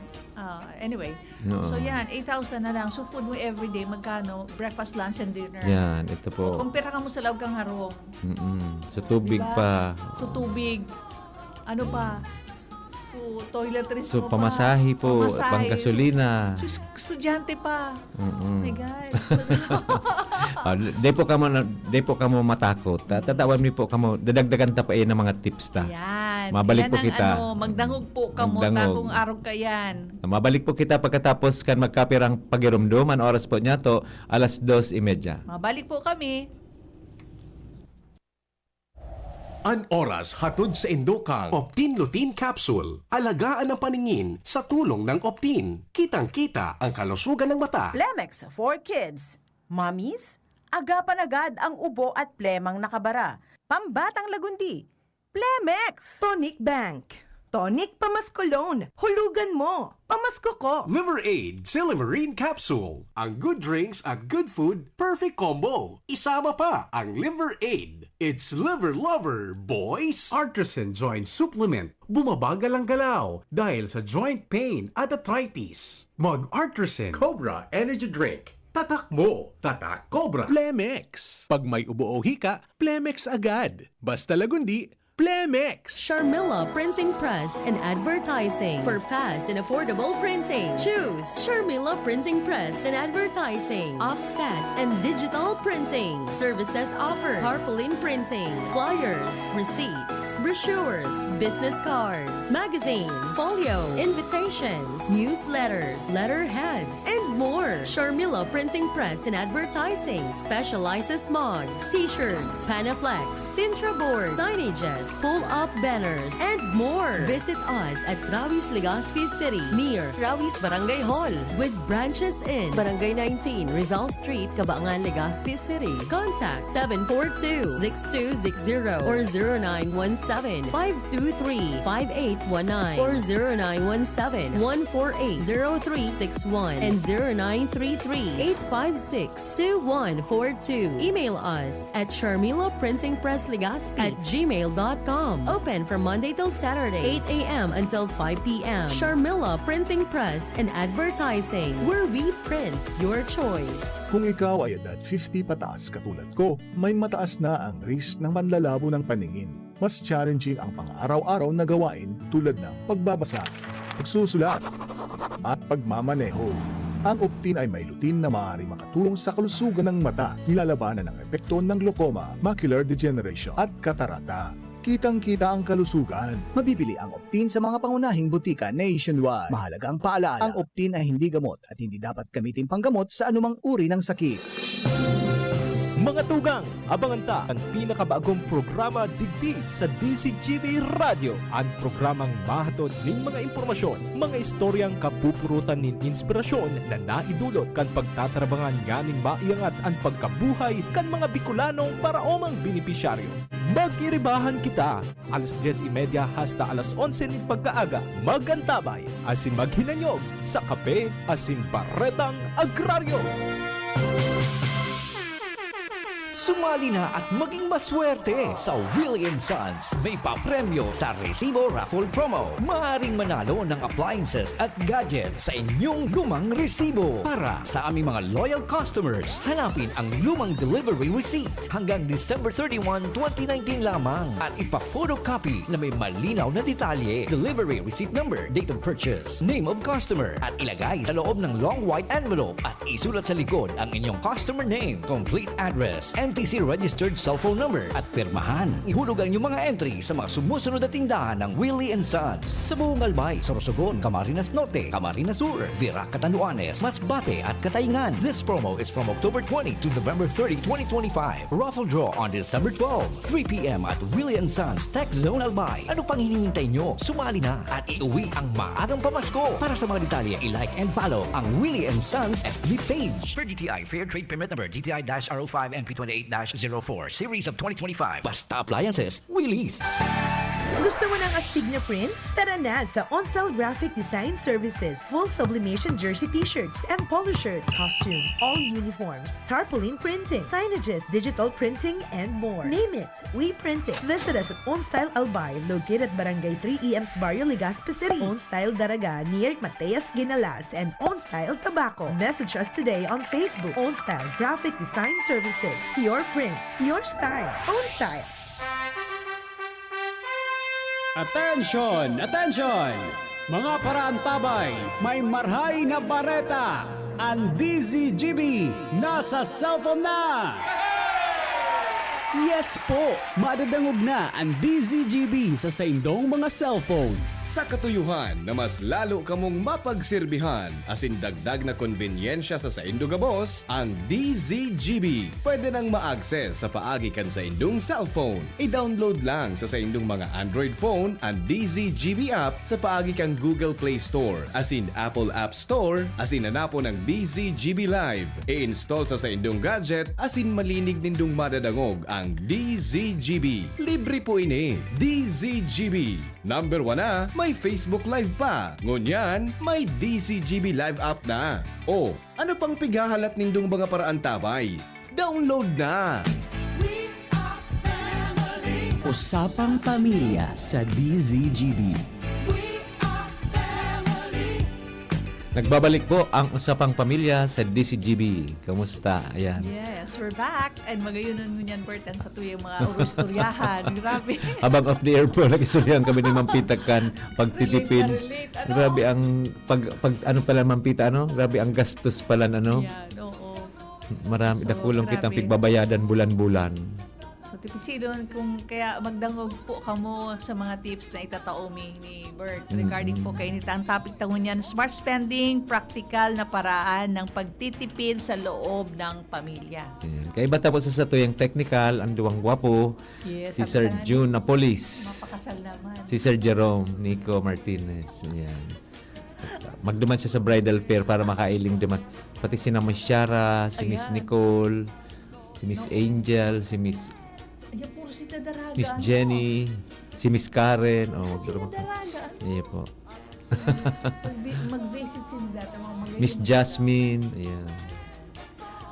Anyway, Oo. so yan, 8,000 na lang. So, food mo everyday, magkano? Breakfast, lunch, and dinner. Yan, ito po. Kung pera ka mo sa loob kang harong. So, tubig Diba? pa. So, tubig. Ano pa? So, toiletries So, mo pa. pamasahe po, Pamasahe. pangkasolina. So, estudyante pa. Oh my God. Di po kamo matakot. Tatawan mi po kamo, dadagdagan ta pa ng mga tips ta. Yan. Mabalik Yan po ang kita. magdangog po ka mo. Magdangog. Takong araw ka yan. Mabalik po kita pagkatapos kan magkapirang pagirumdum. Ang oras po niya to, 2:30. Mabalik po kami. An oras hatod sa Indokang Optin Lutein Capsule. Alagaan ang paningin sa tulong ng Optin. Kitang-kita ang kalusugan ng mata. Plemex for Kids. Mommies, agapan agad ang ubo at plemang nakabara. Pambatang lagundi. Plemex! Tonic Bank. Tonic Pamascolone. Hulugan mo. Pamasko ko. Liver Aid Silimarine Capsule. Ang good drinks at good food, perfect combo. Isama pa ang Liver Aid. It's liver lover, boys! Artisan Joint Supplement. Bumabagal ang galaw dahil sa joint pain at arthritis. Mag-Artisan Cobra Energy Drink. Tatak mo, tatak Cobra. Plemex. Pag may ubo o hika, Plemex agad. Basta lagundi, Plemex. Sharmila Printing Press and Advertising. For fast and affordable printing, choose Sharmila Printing Press and Advertising. Offset and digital printing. Services offered: tarpaulin printing, flyers, receipts, brochures, business cards, magazines, folio, invitations, newsletters, letterheads, and more. Sharmila Printing Press and Advertising specializes mugs, t-shirts, panaflex, Sintra board, signages, full-up banners, and more. Visit us at Rawis, Legazpi City, near Rawis Barangay Hall, with branches in Barangay 19, Rizal Street, Cabangan, Legazpi City. Contact 742-6260 or 0917-523-5819 or 0917-148-0361 and 0933-856-2142. Email us at sharmilaprintingpresslegazpi@gmail.com. Open from Monday till Saturday, 8 a.m. until 5 p.m. Sharmila Printing Press and Advertising, where we print your choice. Kung ikaw ay edad 50 pataas katulad ko, may mataas na ang risk ng panlalabo ng paningin. Mas challenging ang pang-araw-araw na gawain tulad ng pagbabasa, pagsusulat, at pagmamaneho. Ang Optin ay may lutein na maaari makatulong sa kalusugan ng mata, nilalabanan ang epekto ng glaucoma, macular degeneration at katarata. Kitang-kita ang kalusugan. Mabibili ang Optin sa mga pangunahing butika nationwide. Mahalaga ang paalala, ang Optin ay hindi gamot at hindi dapat gamitin panggamot sa anumang uri ng sakit. Mga tugang, abangan ta ang pinakabagong programa digdi sa DCGV Radio. Ang programang mahatod ning mga impormasyon, mga istoryang kapupurutan nin inspirasyon na naidulot kan pagtatrabangan nganing maiangat ang pagkabuhay kan mga Bicolanong paraomang benepisyaryo. Magiribahan kita, alas 10:30 hasta alas 11 ning pagkaaga. Magantabay, asin maghinanyog sa Kape Asin Barretang Agraryo. Sumali na at maging maswerte sa Willie & Sons. May papremyo sa Resibo Raffle Promo. Maaaring manalo ng appliances at gadgets sa inyong lumang resibo. Para sa aming mga loyal customers, hanapin ang lumang delivery receipt hanggang December 31, 2019 lamang at ipa-photocopy na may malinaw na detalye, delivery receipt number, date of purchase, name of customer at ilagay sa loob ng long white envelope at isulat sa likod ang inyong customer name, complete address, NTC registered cellphone number at pirmahan. Ihulog ang inyong mga entry sa mga sumusunod na tindahan ng Willie & Sons sa buong Albay, Sorsogon, Camarines Norte, Camarines Sur, Virac, Catanduanes, Masbate at Katayngan. This promo is from October 20 to November 30, 2025. Raffle draw on December 12, 3 p.m. at Willie & Sons Tech Zone Albay. Ano pang hinihintay nyo? Sumali na at iuwi ang maagang pamasko. Para sa mga detalye, i-like and follow ang Willie & Sons FB page. Per DTI Fair Trade Permit Number DTI-R05 NP28-04 Series of 2025. Basta Appliances, Willie's. Gusto mo ng astig na prints? Tara na sa OnStyle Graphic Design Services. Full sublimation jersey t-shirts and polo shirts, costumes, all uniforms, tarpaulin printing, signages, digital printing, and more. Name it, we print it. Visit us at OnStyle Albay, located at Barangay 3 EMS Barrio Legazpi City. OnStyle Daraga, near Mateas Ginalas, and OnStyle Tobacco. Message us today on Facebook. OnStyle Graphic Design Services. Your print, your style. OnStyle. Attention! Attention! Mga paraantabay, may marhay na bareta! Ang DZGB nasa cellphone na! Yes po! Madadangog na ang DZGB sa saindong mga cellphone. Sa katuyuhan na mas lalo kamong mapagsilbihan asin dagdag na konbinyensya sa saindo gabos, ang DZGB pwede nang ma-access sa paagi kan sa indong cellphone. I-download lang sa saindong mga Android phone ang DZGB app sa paagi kang Google Play Store asin Apple App Store asin hanapo ng DZGB Live. I-install sa saindong gadget asin malinig nindong madadangog ang DZGB. Libre po ini. DZGB. Number 1 na, may Facebook Live pa. Ngunyan, may DZGB Live app na. O, ano pang pigahalat nindong mga paraantabay? Download na! Usapang Pamilya sa DZGB. Nagbabalik po ang Usapang Pamilya sa DCGB. Kamusta? Ayan. Yes, we're back. And magayunan mo niyan, Bert, sa tuyong mga urusturyahan. Grabe. Habang off the air po, nag-isulyan kami ni Ma'am Pita kan pagtitipid. Relate. Ano? Grabe ang pag ano pala Ma'am Pita, ano? Grabe ang gastos pala, ano? Yan, oo. Marami, So, dakulong grabe. kitang pigbabayadan bulan-bulan. So, tipisilon kung kaya magdangog po kamo sa mga tips na itataomi ni Bert regarding po kay nita. Ang topic tangon niyan, smart spending, practical na paraan ng pagtitipid sa loob ng pamilya. Ayan. Kaya iba tapos sa tuyang technical, ang duwang gwapo, Yes, si sabi Sir ka nga, June Napolis, mapakasal naman. si Sir Jerome Nico Martinez. Ayan. Magduman siya sa bridal pair para makailing duman. Pati si Ma'am Shara, si Miss Ayan. Nicole, si Miss Angel, si Miss Ayan, puro si Daraga. Miss Jenny, si Miss Karen. Oh, Si Daraga. Iya po. Mag-visit si Data. Miss Jasmine. Ayan.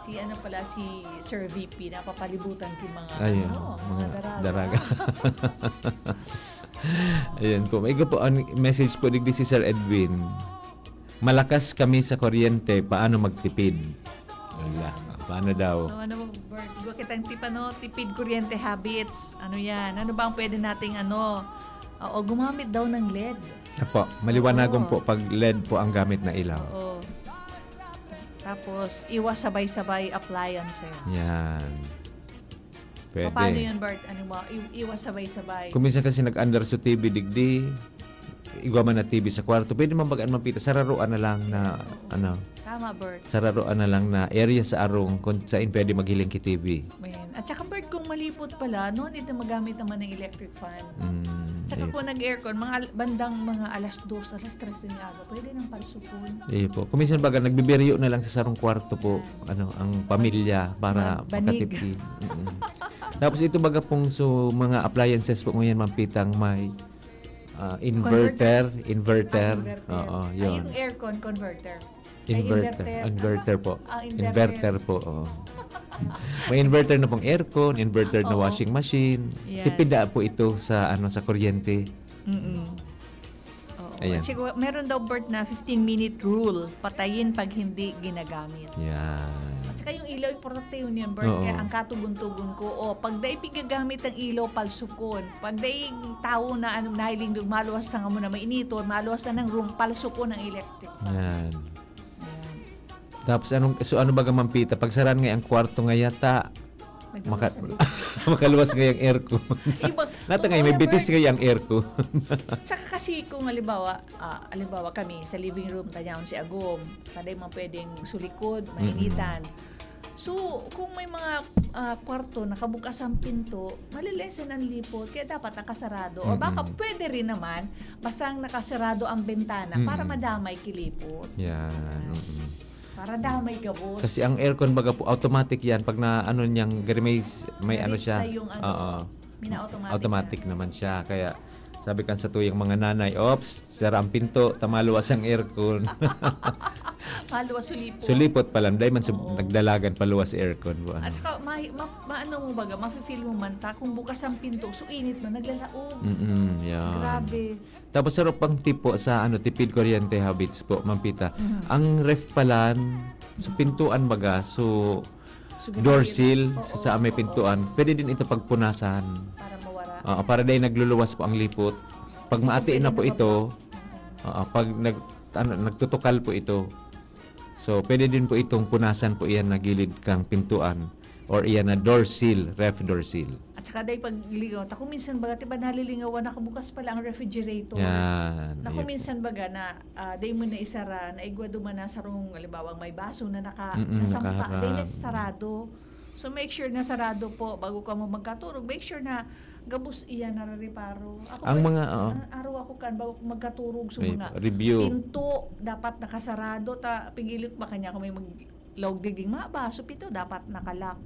Si ano pala, si Sir VP, napapalibutan kin mga, Ayun, mga daraga. Ayan po. May po ang message po digdi si Sir Edwin. Malakas kami sa kuryente, paano magtipid? Wala. Paano daw? So ano, Bert, igo kitang tip, tipid kuryente habits. Ano yan? Ano ba ang pwede nating o gumamit daw ng LED. Apo, maliwanagon Oo. po pag LED po ang gamit na ilaw. Oo. Tapos, iwas sabay-sabay appliances. Yan. Pwede. Paano yun, Bert? Ano mo? Iwas sabay-sabay. Kung minsan kasi nag-under sa TV digdi, igwa man na TV sa kwarto, pwede man bagaan mapita, sararuan na lang na, ano, Tama, Bert. sararuan na lang na area sa arong kung saan pwede maghiling ki TV. Man. At saka, Bert, kung malipot pala, no need na magamit naman ng electric fan. Tsaka Eh, kung nag-aircon, bandang mga alas 2, alas 3 ng aga, pwede nang parsupon. po. Kung minsan baga, nagbibiryo na lang sa sarong kwarto po, ano, ang pamilya para Banig. makatipid. Tapos ito baga pong so, mga appliances po ngayon mampitang may inverter. Oo, Ay, yun. yung aircon converter. Inverter po. Ah, Inverter po, oo. May inverter na pong aircon, inverter na Oo. washing machine. Yan. Tipid na po ito sa sa kuryente. Oo. Ayan. At siguro, meron daw, Bert, na 15-minute rule. Patayin pag hindi ginagamit. Yan. At saka yung ilaw, importante yun yan, Bert. Oo. Kaya ang katugon-tugon ko, pag dahi pigagamit ang ilaw, palsukon. Pag dahi tao na nahiling doon, maluwas na nga mo na mainito, maluwas na ng room, palsukon ang electric fan. Yan. Tapos ano ba Mampita? Pag saran nga ang kwarto nga yata, makaluwas nga yung aircon. Nata nga may bitis nga yung aircon. Tsaka kasi kung halimbawa kami sa living room, tanyaon si Agom, taday man pwedeng sulikod, mainitan. So, kung may mga kwarto, nakabukas ang pinto, malilesen ang lipot, kaya dapat nakasarado. O baka pwede rin naman, basta nakasarado ang bentana para madamay kilipot. Yan. Para damay gabos. Kasi ang aircon baga po automatic yan pag na niyang may ano siya. Na yung Automatic naman siya. Kaya sabi kan sa tuyang mga nanay, ops, sira ang pinto, tamaluwas ang aircon. Maluwas sulipot. Sulipot pa lang, dahil man nagdalagan paluwas aircon. At saka, maano mo baga, mafe-feel mo man ta, kung bukas ang pinto, so init na, naglalaog. Yan. Grabe. Tapos sarap pang tip po sa tipid kuryente habits po, Mampita. Ang ref palan, so pintuan baga, so door seal sa may pintuan, pwede din ito pagpunasan. Para mawara. Para dahil nagluluwas po ang lipot. Pag maatiin na po ito, pag nagtutukal po ito, so pwede din po itong punasan po iyan na gilid kang pintuan or iyan na door seal, ref door seal. At saka dahil pagligaw, ako minsan baga, diba nalilingawan, nakabukas pala ang refrigerator. Yan. Naku minsan baga na, dahil mo na isara, naigwa duman na sarong, alibawang may baso na nasampa, nakaharap. dahil na sarado. So make sure na sarado po bago ka mo magkaturog. Make sure na gabos iyan narareparo. Ako Ang mga, araw ako kan bago ko magkaturog so may mga review. pinto dapat nakasarado pigilit pa kanya kung may maglog digding mabaso pito dapat nakalak.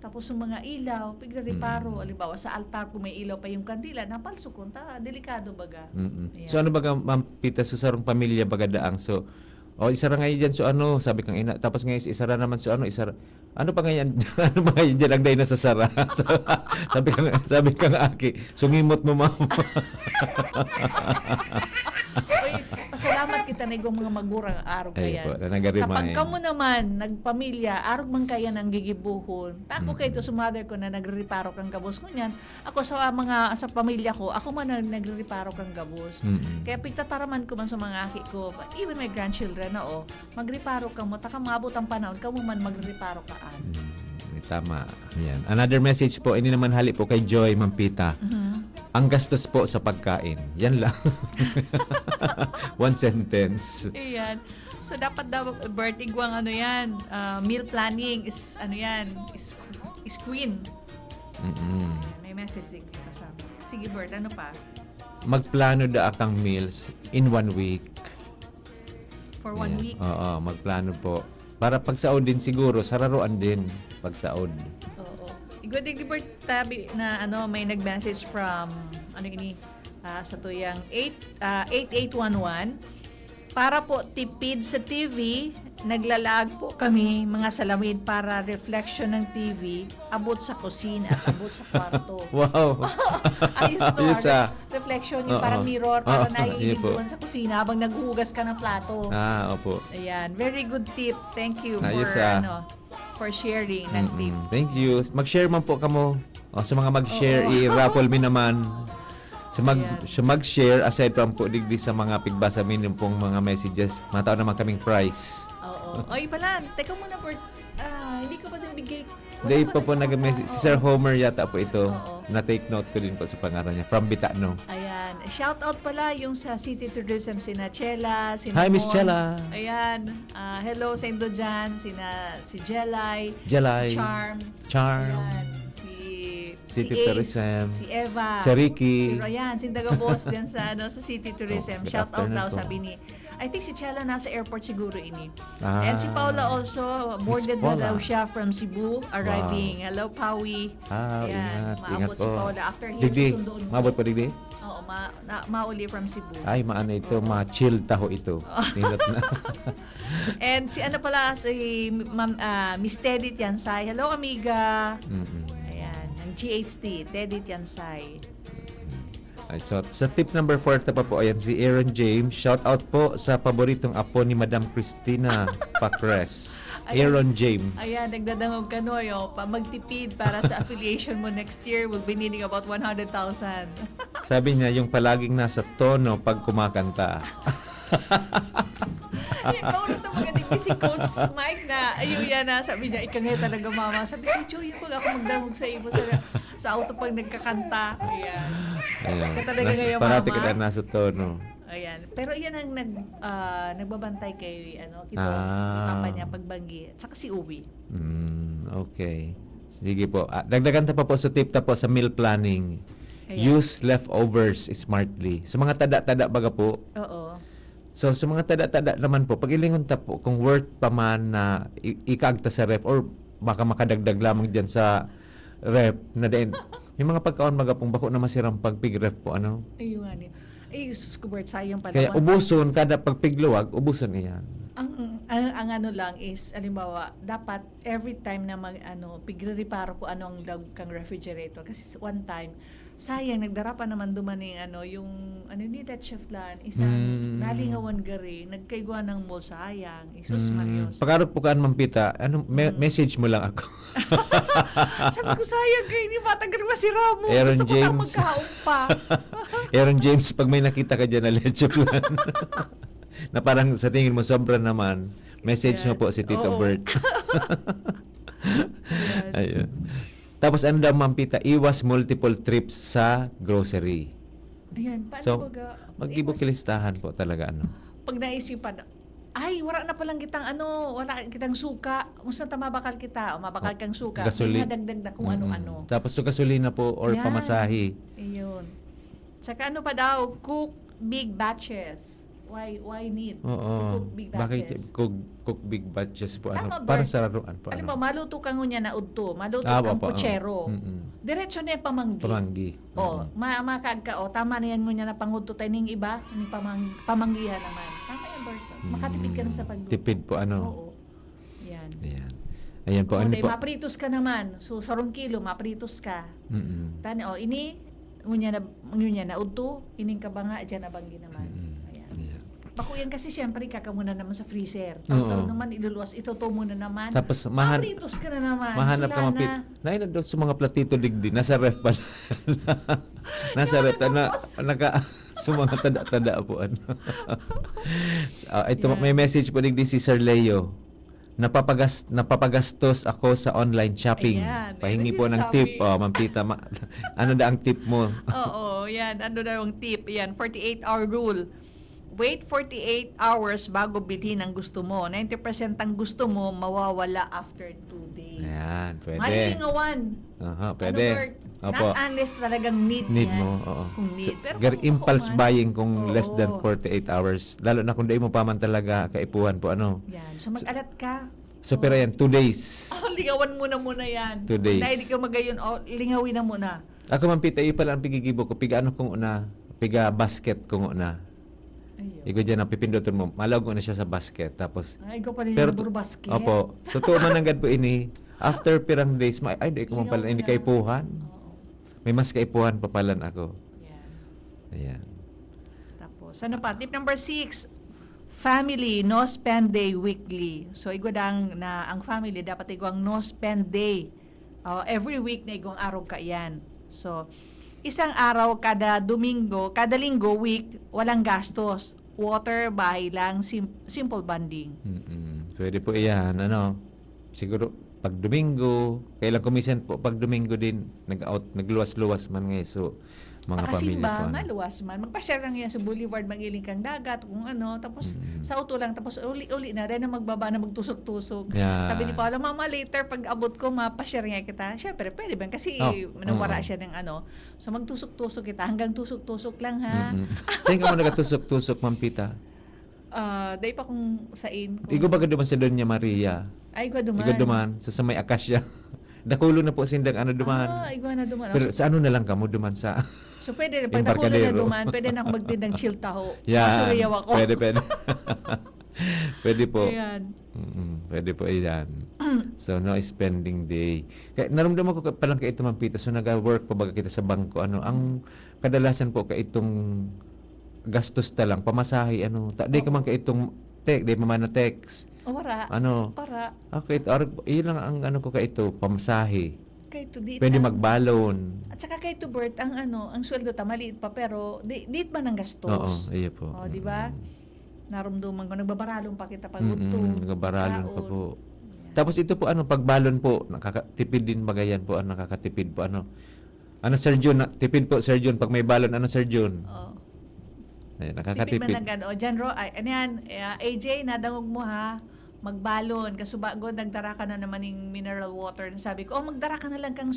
Tapos yung mga ilaw, pigre-reparo, halimbawa sa altar kung may ilaw pa yung kandila, napalsukon ta, delikado baga. Ayan. So ano baga Mampita so sarong pamilya baga daang so isara nga yan so sabi kang ina tapos ngayon isara naman so isara ano pa ngayon ano pa ngayon dyan ang day na sa sara so, sabi kang aki sungimot mo mama. Uy, pasalamat kita na yung mga magurang araw Ay kaya. po, nagarimay. Kapag kamo naman, nagpamilya, araw man kaya ng gigibuhon. Tako kayo to sa mother ko na nagre-reparo kang gabos ko niyan. Ako sa pamilya ko, ako man nagre-reparo kang gabos. Kaya pigtataraman ko man sa mga aki ko, even my grandchildren na magreparo ka mo, taka maabot ang panahon, kamo man magreparo ka. Tama. Yan. Another message po, hindi naman hali po kay Joy Mampita. Ang gastos po sa pagkain. Yan lang. One sentence. Ayan. So, dapat daw, Bert, igwang meal planning is, is queen. May message din kasama. Sige, Bert, ano pa? Magplano da akang meals in 1 week. For 1 week? Oo, magplano po. Para pagsaod din siguro, sararuan din pagsaod. Oo. Igwadig ni Bert tabi na may nag-message from sa tuyang 8811 para po tipid sa TV, naglalag po kami mga salamin para reflection ng TV abot sa kusina at abot sa kwarto. Wow. Ayos to. Reflection yung parang mirror para naiigid po. doon sa kusina habang naghuhugas ka ng plato. Opo. Ayan, very good tip. Thank you Ayos, for sharing ng tip. Thank you. Mag-share man po kamo. Sa mga mag-share, i-raffle mi naman. Sa mag-share, aside from po digdi sa mga pigbasa minimum pong mga messages, mataon naman kaming prize. Oo. Oy, pala, teka muna, Bert. Hindi ko pa din bigay. Hindi pa po nag-message. Si Sir Homer yata po ito. Oo. Na-take note ko din po sa pangalan niya. From Bitano. Ayan. Shout out pala yung sa City Tourism, sina Chela, si Hi, Miss Mon. Chela. Ayan. Hello sa Indo dyan. Si Jelay. Jelay. Si Charm. Ayan. City si Ace, Tourism. si Eva. Si Ricky. Si Ryan, si Daga Boss dyan sa City Tourism. Good Shout out afternoon daw po. sabi ni. I think si Chela nasa airport siguro ini. Ah. And si Paula also, boarded na Paula. daw siya from Cebu, arriving. Hello, Pawi. Ingat. maabot si Paula. After here, Digdi, susunduin ko. maabot pa digdi? Oo, mauli from Cebu. Ay, maano ito, ma-chill taho ito. Nindot na. And si ano pala, si Miss Teddy Tiansay. Hello, amiga. Mm-mm. Ayan, ng GHT, Teddy Tiansay. Ay, so, sa tip number 4 pa po, ayan, si Aaron James. Shout out po sa paboritong apo ni Madam Cristina Pacres. Aaron James. Ayan, nagdadangog ka no, magtipid para sa affiliation mo next year. We'll be needing about 100,000. Sabi niya, yung palaging nasa tono pag kumakanta. Ikaw na ito magaling si Coach Mike na, ayun yan na, sabi niya, ika nga talaga mama. Sabi ko, Joy, pag ako magdamog sa iyo sa auto pag nagkakanta. Ayan. Ayan. Ika talaga ngayon, Parati mama. kita nasa tono. Ayan. Pero yan ang nagbabantay kay Kito, papa niya pagbanggi. Tsaka si Uwi. Okay. Sige po. Dagdagan ta pa po sa tip ta po sa meal planning. Ayan. Use leftovers smartly. So mga tada-tada baga po. Oo. So sa mga tada-tada naman po, pag ilingon ta po, kung worth pa man na ikaagta sa ref or baka makadagdag lamang dyan sa ref na din. Yung mga pagkaon baga pong bako na masirang pagpig ref po, ano? Ayun nga niya. Ay, Scubert, sayang pala. Kaya ubuson, kada pagpigluwag, ubuson iyan. Ang ano lang is, alimbawa, dapat every time na pigre-reparo ko ano ang log kang refrigerator. Kasi one time, sayang, nagdarapa naman dumaning yung ni that chef lan, isang nalingawan gari, nagkaigwa ng mall, sayang, Isus Marios. Pagkarot po kaan, Mampita, message mo lang ako. Sabi ko, sayang kayo, ni matagal masira mo. Aaron Gusto James. ko magkaon pa. Aaron James, pag may nakita ka dyan na leche plan, na parang sa tingin mo sobra naman, message mo po si Tito Oo. Bert. Ayun. Tapos ano daw, Mampita, iwas multiple trips sa grocery. Ayan, paano So, baga? kilistahan po talaga, ano. Pag naisipan, ay, wala na palang kitang wala kitang suka. Musta mabakal kita? O mabakal kang suka. Gasoli- Dagdag na kung ano-ano. Tapos so gasolina po or Yan. pamasahe. Ayun. Tsaka ano pa daw, cook big batches. Why need to Oo. cook big Bakit batches? cook big batches po, Tama, ano? Para Bert. sa laruan po, Alam mo, ano. maluto kang ngunya na udto. Maluto Opo, kang oo. puchero. Mm-mm. Diretso na yung pamanggi. Pamanggi. O, makag ka, tama na yan ngunya na pangudto tayo ning iba, ni pamanggihan naman. Tama yan, Bert. Makatipid ka na sa pagluto. Tipid po, ano. Oo. Yan. Ayan. Ayan po, O, ano dahil po. mapritos ka naman. So, sarong kilo, mapritos ka. Mm-mm. Tani, ini, ngunya na udto, ining ka ba nga, dyan nabanggi naman. Ayan. Ayan. Bako yan kasi siyempre, kakamuna naman sa freezer. Oo. Tapos naman, iluluwas, ituto mo na naman. Tapos, mapritos ka na naman. mahanap ka Sula mapit. na. Nainad daw sa mga platito digdi. Nasa ref pala. Nasa ref. Sa mga tada-tada po. Ano. Ito, Yeah. may message po digdi si Sir Leo. Napapagastos ako sa online shopping. Ayan, Pahingi meron po ng sinasabi. tip. Mampita, ano da ang tip mo? Oo, yan. Ano na yung tip? Yan, 48-hour rule. Wait 48 hours bago bilhin ang gusto mo. 90% ang gusto mo, mawawala after 2 days. Ayan, pwede. Malilingawan. Aha, pwede. Bert? Opo. Not unless talagang need Need yan. mo, oo. Kung need. Pero kung Impulse ako man, buying kung less than oo. 48 hours. Lalo na kung di mo pa man talaga kaipuhan po, ano. Yan. So mag-alat ka. So, pero yan, 2 days. Lingawan muna yan. 2 days. Dahil di ka magayon, lingawin na muna. Ako man pita, iyo pala ang pigigibo ko. Piga ano kung una, piga basket kung una. Ayun. Ikaw dyan ang pipindutin mo. Malawag mo na siya sa basket. Tapos, Ay, ikaw pala pero, yung buro basket. opo. So, tuo man agad po ini. After pirang days, ay, di ko man pala, hindi kaipuhan. Oo. May mas kaipuhan pa pala ako. Yan. Ayan. Tapos, ano pa? Tip number 6. Family, no spend day weekly. So, igwadang na ang family, dapat igwang no spend day. Every week na igwang araw ka yan. So, isang araw kada Domingo, kada Linggo, week, walang gastos. Water, bahay lang, simple bonding. Pwede po iyan. Ano, siguro, pag Domingo, kailang kumisan po, pag Domingo din, nagluwas-luwas man ngayon. So, mga pamilya po. Pakasimba, Ano. maluwas man. Magpa-share lang yan sa boulevard, magiling kang dagat, kung ano. Tapos, sa auto lang. Tapos, uli na rin na magbaba na magtusok-tusok. Yan. Sabi ni Paolo, Mama, later, pag abot ko, mapa-share nga kita. Siyempre, pwede ba? Kasi, nawara siya ng ano. So, magtusok-tusok kita. Hanggang tusok-tusok lang, ha? Saan ka mo nagatusok-tusok, Ma'am Pita? Day pa kung sain. Igo baga duman sa Doña Maria. Ay, igwa duman. Igo duman sa may akasya. Dakulo na po sindang ano duman. Igwa na duman. Pero sa ano na lang kamo duman sa So, pwede, pag nakulo na Embarcadero. duman, pwede na akong magtindang chill taho. Yeah. Masuriyaw ako. Pwede. Pwede po. Ayan. Pwede po iyan. So, no spending day. Kaya, naramdaman ko palang kay ito, Ma'am Pita, so nag-work pa baga kita sa bangko. Ang kadalasan po kay itong gastos ta lang, pamasahe, di ka man kay itong di pa man na text. Ora. Ora. Okay, yun lang ang ko kay ito, pamasahe. Kay to date. Pwede magbalon. At saka kay to Bert, ang sweldo ta maliit pa pero date man ang gastos. Oo, iya po. O, di ba? Narumduman ko, nagbabaralong pa kita pag utong. Nagbabaralon pa po. Tapos ito po, pagbalon po, nakakatipid din bagayan po, nakakatipid po, Sir Jun, tipid po, Sir Jun, pag may balon, Sir Jun? Oo. Ay, Tipid nakakatipid. man lang gano'n. Jan Ro, AJ, nadangog mo ha, magbalon. Kasubago, nagdara ka na naman ng mineral water. Sabi ko, magdara ka na lang kang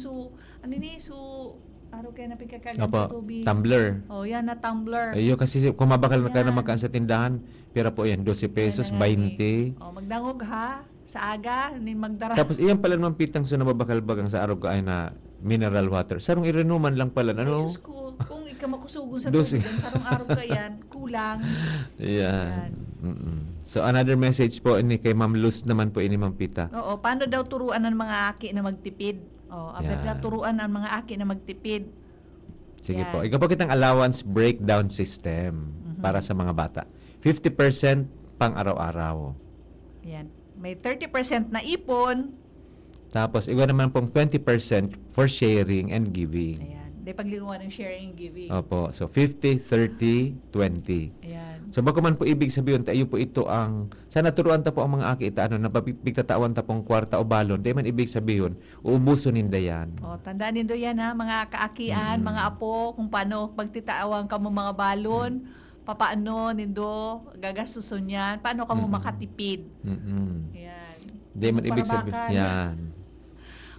araw kayo na pagkakagang tubig. Tumbler. Yan na tumbler. Ayo, kasi kung mabakal na ka na magkaan sa tindahan, pera po yan, 12 pesos, 20. Magdangog ha, sa aga, magdara. Tapos iyan pala naman pitang so nababakal-bagang sa araw ka ay na mineral water. Sarong irenuman lang pala, Jesus ko, kung ikaw makusugon sa tubig, sarong araw ka yan, kulang. Yan. So another message po ini kay Ma'am Luz naman po ini Ma'am Pita. Oo, paano daw turuan ng mga aki na magtipid? Turuan ang mga aki na magtipid. Sige po. Ikaw po kitang allowance breakdown system para sa mga bata. 50% pang araw-araw. Yan. May 30% na ipon. Tapos, iba naman pong 20% for sharing and giving. Ayan. Di pagliguan ng sharing and giving. Opo. So, 50, 30, 20. Ayan. So, bago man po ibig sabihin, tayo po ito ang, sana turuan ta po ang mga aki, napapigtatawan ta pong kwarta o balon, di man ibig sabihin, uubuso ninda yan. Tandaan nindo yan ha, mga kaakian, mga apo, kung paano pagtitawang ka mo mga balon, papaano nindo gagastuson yan, paano ka mo makatipid. Yan. Di man ibig sabihin, yan.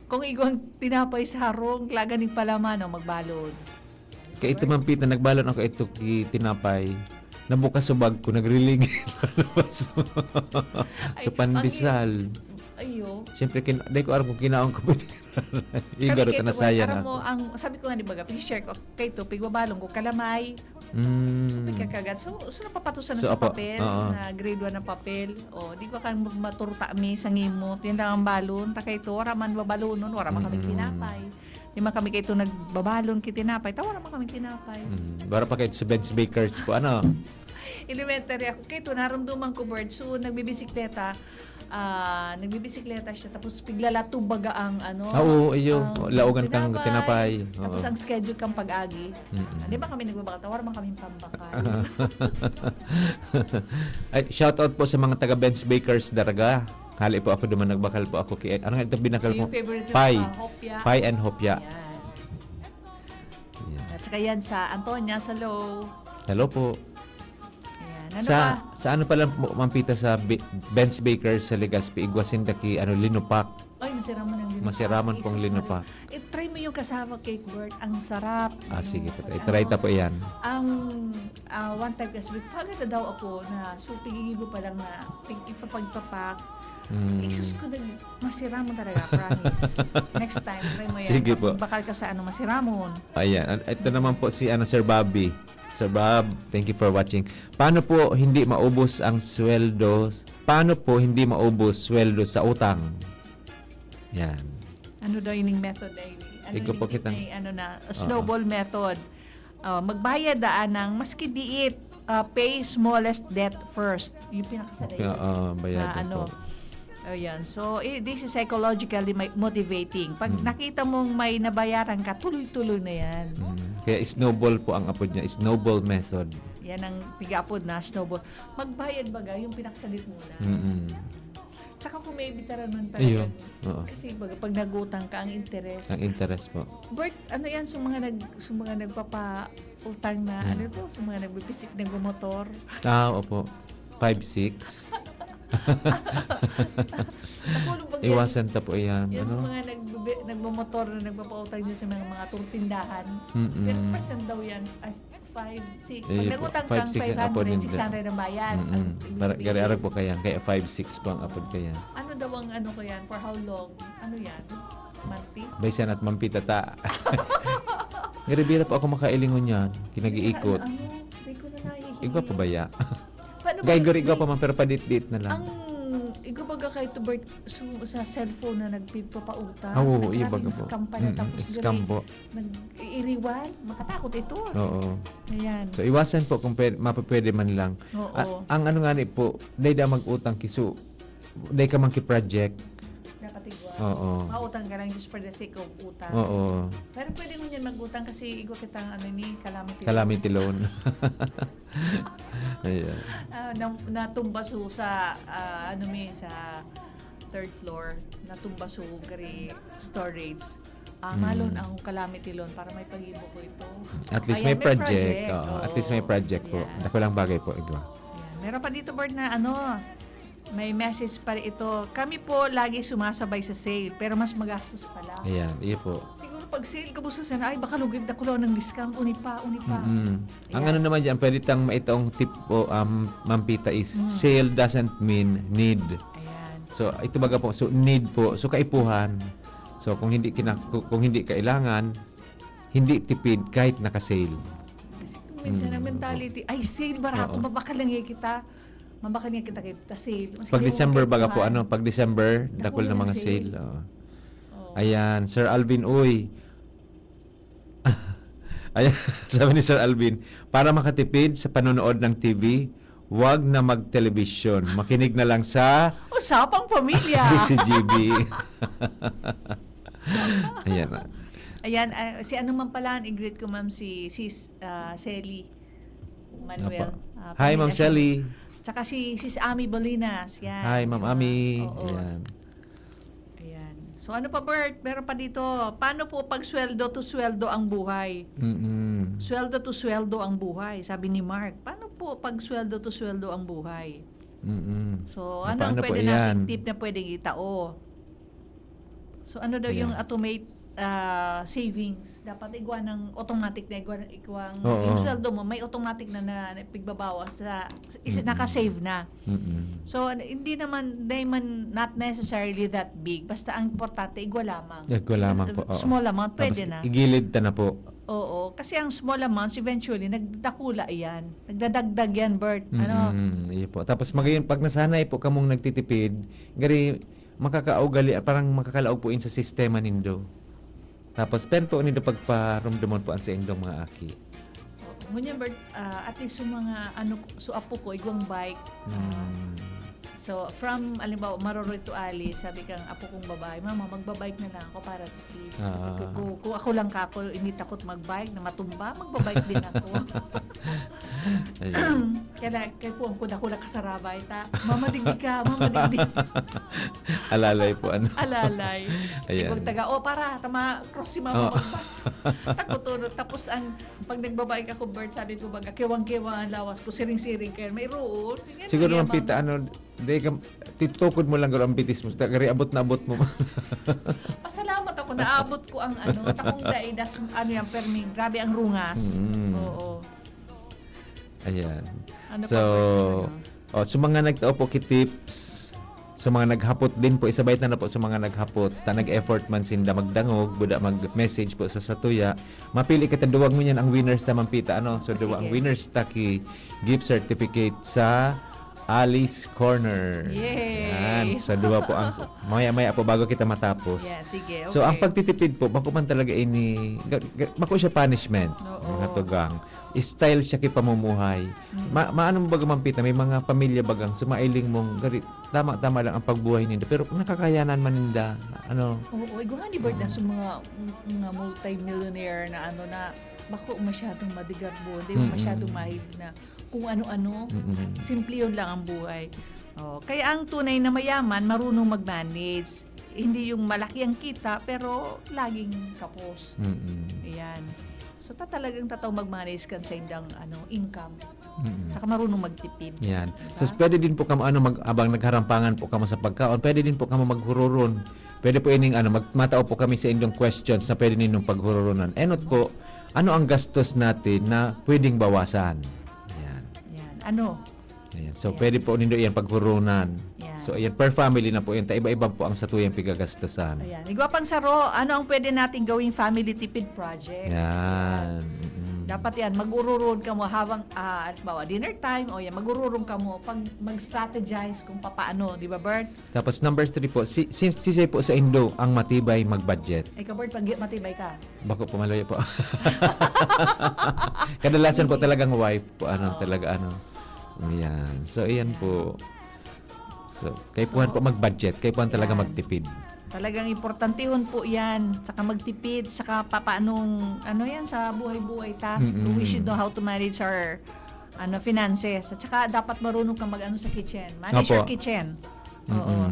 Kung igwang tinapay sa harong, klaganing palaman o magbalon. Kaya ito Ma'am Pita, nagbalon ako ito tinapay. Nabukas sa bag ko, nagrilig. So, pandesal. Ayo. Siyempre, dahil ko aram kung kinaon ko ba igaro ta nasaya na ako. Sabi ko nga, di ba, share ko kay to, pigbabalong ko, kalamay. Pagkakagat. So napapatusan na sa papel, na grade 1 na papel. Di ko kang maturta mi sa ngimo. Yan lang ang balon. Takay to, wala man babalonon, wala man kami tinapay. Di man kami kayo nagbabalon kitinapay. Wala man kami tinapay. Bara pa kayo sa Ben's Bakers po, Elementary ako. Kaya ito, naramduman ko, Bird. So, nagbibisikleta siya. Tapos, piglalato baga ang laugan kang tinapay. Tapos, ang schedule kang pag-agi. Di ba kami nagbabakal? Wala man kami pambakal. Ay, shout out po sa mga taga Ben's Bakers daraga. Hali po ako duman, nagbakal po ako. Ano nga ito binakal mo? Yung favorite hopya. Pie and hopya. Yan. At saka yan sa Antonia, sa Low. Hello po. Ano sa ano pala Ma'am Pita sa Ben's Bakers sa Legazpi, Iguasindaki, linupak. Ay, masiraman ng linupak. Masiraman pong linupak. Try mo yung kasama cake, Bert. Ang sarap. Sige. Try ta po yan. One time kasi, pagod na daw ako na, so pigigibo pa lang na ipapagpapak. Isus ko masiramon talaga, promise. Next time, try mo yan. Sige po. Bakal ka sa masiramon. Ayan. Ito naman po si Sir Bobby. Sir Bob, thank you for watching. Paano po hindi maubos ang sweldo? Paano po hindi maubos sweldo sa utang? Yan. Ano daw yung method ay? Snowball method. Magbayad ng maski diit, pay smallest debt first. Yung pinakasaday. Bayad po. Ayan. So, this is psychologically motivating. Pag nakita mong may nabayaran ka, tuloy-tuloy na yan. Kaya snowball po ang apod niya. Snowball method. Yan ang piga-apod na snowball. Magbayad baga, yung pinakasalit muna. Tsaka kung may bitaran man talaga. Kasi baga, pag nagutang ka, ang interest. Ang interest po. Bert, ano yan? So mga nagpapa-utang na, so mga nagbipisik, nagbumotor. Opo. 5-6. Iwasan ta po yan. Yan sa mga nagbumotor na nagpapautang niya sa mga turtindahan. 10% daw yan as 5, 6. Eh, Pag nagutang kang 5, 6 ang apod 500, ninda. 600 ang bayan. Para gari arag po kaya kaya 5-6 po ang apod kaya. Ano daw ang ano ko yan? For how long? Ano yan? Monthly? Baysan at mampita ta. Gari bira po ako makailingon yan. Kinag-iikot. Ano? Hindi ko na nahihilig. Igwa pa ba ya? Paano ba Gay yun? gari igwa pa man pero padit-dit na lang. Ang igwa baga kay to Bert sa cellphone na nagpipapautang. Oo, iya baga po. Scam pa na tapos Scam po. nag-iiriwan. Makatakot ito. Oo. Ayan. So iwasan po kung mapapwede man lang. Oo. Ang ano nga ni po, dahil da mag-utang kiso, dahil ka man ki-project. Dapat igwa. Oo. Mautang ka lang just for the sake of utang. Oo. Pero pwede mo yan mag-utang kasi igwa kitang ano ni Calamity loan. Ayan. Natumba sa sa third floor, natumba kari storage. Malon ang calamity loan para may pag-ibo ko ito. At least Ayan, may project. Oo, Oo. at least may project po. Yan. Dako lang bagay po, igwa. Ayan. Meron pa dito, Bert, na may message pa rin ito. Kami po lagi sumasabay sa sale, pero mas magastos pala. Ayan, iya po. Siguro pag sale, kabusta sana, ay baka lugid na kulo ng discount, uni pa. Ang ano naman dyan, pwede tang maitong tip po, Ma'am Pita, is sale doesn't mean need. Ayan. So, ito baga po, so need po, so kaipuhan. So, kung hindi kailangan, hindi tipid kahit naka-sale. Kasi kung minsan ang mentality, ay sale, barato, mabakalang kita. Mabakalang kita kita sale. Mas Pag kaya December huwag baga kayo po, kuhan. pag December, dakol na mga sale. Ayan, Sir Alvin, uy. Ayan, sabi ni Sir Alvin, para makatipid sa panonood ng TV, wag na mag-television. Makinig na lang sa Usapang pamilya. DCGB. Ayan. Ayan, si ano man pala, i-greet ko ma'am si Selly Manuel. Hi, Ma'am Sally. Tsaka si Sis Ami Bolinas. Yan. Hi, Ma'am Ami. Oo. Ayan. Ayan. So ano pa, Bert? Meron pa dito. Paano po pag sweldo to sweldo ang buhay? Sweldo to sweldo ang buhay, sabi ni Mark. Paano po pag sweldo to sweldo ang buhay? So ano ang Paano po pwede yan? natin tip na pwedeng itao? So ano daw yung automate savings? Dapat igwa ng automatic na igwa Oo. yung sweldo mo may automatic na pigbabawas sa naka-save na. So hindi naman not necessarily that big, basta ang importante igwa lamang. Igwa lamang po, oo. Small amount pwede Tapos, na. igilid ta na po. Oo, kasi ang small amounts eventually nagdakula yan. Nagdadagdag yan, Bert. Ano? Iya po. Tapos magayon pag nasanay po kamong nagtitipid, gari makakaugali parang makakalaog po in sa sistema nindo. Tapos pen po nindo pagparumdumon po ang sa indong mga aki. Ngunyan, Bert, at least yung mga apo ko, igwang bike. So, from, alimbawa, Maroroy to Alice, sabi kang apo kong babae, Mama, magbabike na lang ako para tipid. Kung ako lang ako, hindi takot magbike na matumba, magbabike din ako. Kaya po ang kuda-kuda kasarabay, Mama, digdig ka, Mama, digdig. Alalay po ano. Alalay. Ayan. Ibang taga, para, cross si Mama. Tapos pag nagbabike ako, Bert, sabi ko baga, kewang-kewang ang lawas ko, siring-siring kayo, may roon. Siguro naman Pita, titukod mo lang garo ang bitis mo. Gari abot na abot mo. Pasalamat ako, naabot ko ang takong daidas, yan, perming, grabe ang rungas. Oo. Ayan. Pa, sa mga nagtao po tips, sa mga naghapot din po, isabay na po sa mga naghapot, nag-effort man sinda magdangog, buda mag-message po sa satuya, mapili ka duwag mo yan ang winners na Pita. So, duwag ang winners taki gift certificate sa Alice Corner. Yay! Yan. Sa duwa po ang maya-maya po bago kita matapos. Yeah, sige. Okay. So ang pagtitipid po, bako man talaga bako siya punishment. Mga tugang. Style siya kay pamumuhay. Maano mo baga Pita, may mga pamilya bagang sumailing mong tama-tama lang ang pagbuhay ninda pero nakakayanan man ninda. Oo, iguhan ni Bert na sa mga multi-millionaire na bako masyadong madigarbo, hindi masyadong mahilig na kung ano-ano. Simple yun lang ang buhay. Kaya ang tunay na mayaman, marunong mag-manage. Hindi yung malaki ang kita, pero laging kapos. Ayan. So, talagang mag-manage kan sa indang income. Saka marunong magtipid. Yan. Diba? So, pwede din po kamo abang nagharampangan po kamo sa pagkaon, pwede din po kamo maghururon. Pwede po ining magmatao po kami sa indong questions na pwede ninyong paghururonan. Enot po, ano ang gastos natin na pwedeng bawasan. Ayan. Yan. Ano? Ayan. So, Ayan. pwede po nindo yan paghurunan. Yan. So, ayan, per family na po yun. Iba-iba po ang satuyang pigagastosan. Ayan. Igwapang Saro, ano ang pwede natin gawing family tipid project? Yan. Dapat yan, mag-ururun ka mo habang, halimbawa, dinner time, o yan, mag-ururun ka mo pag mag-strategize kung paano, di ba, Bert? Tapos number 3 po, sisay po sa Indo ang matibay mag-budget. Ikaw, Bert, pag matibay ka. Bako pumaloy po. Kadalasan po talagang wife po, talaga. Ayan. So, ayan po. So, kay Puhan po mag-budget, kay Puhan talaga Yan. magtipid. Talagang importantehon po yan. Saka magtipid, saka papaanong, yan, sa buhay-buhay ta. We should know how to manage our finances. At saka dapat marunong kang mag-ano sa kitchen. Manage Opo. your kitchen. Oo.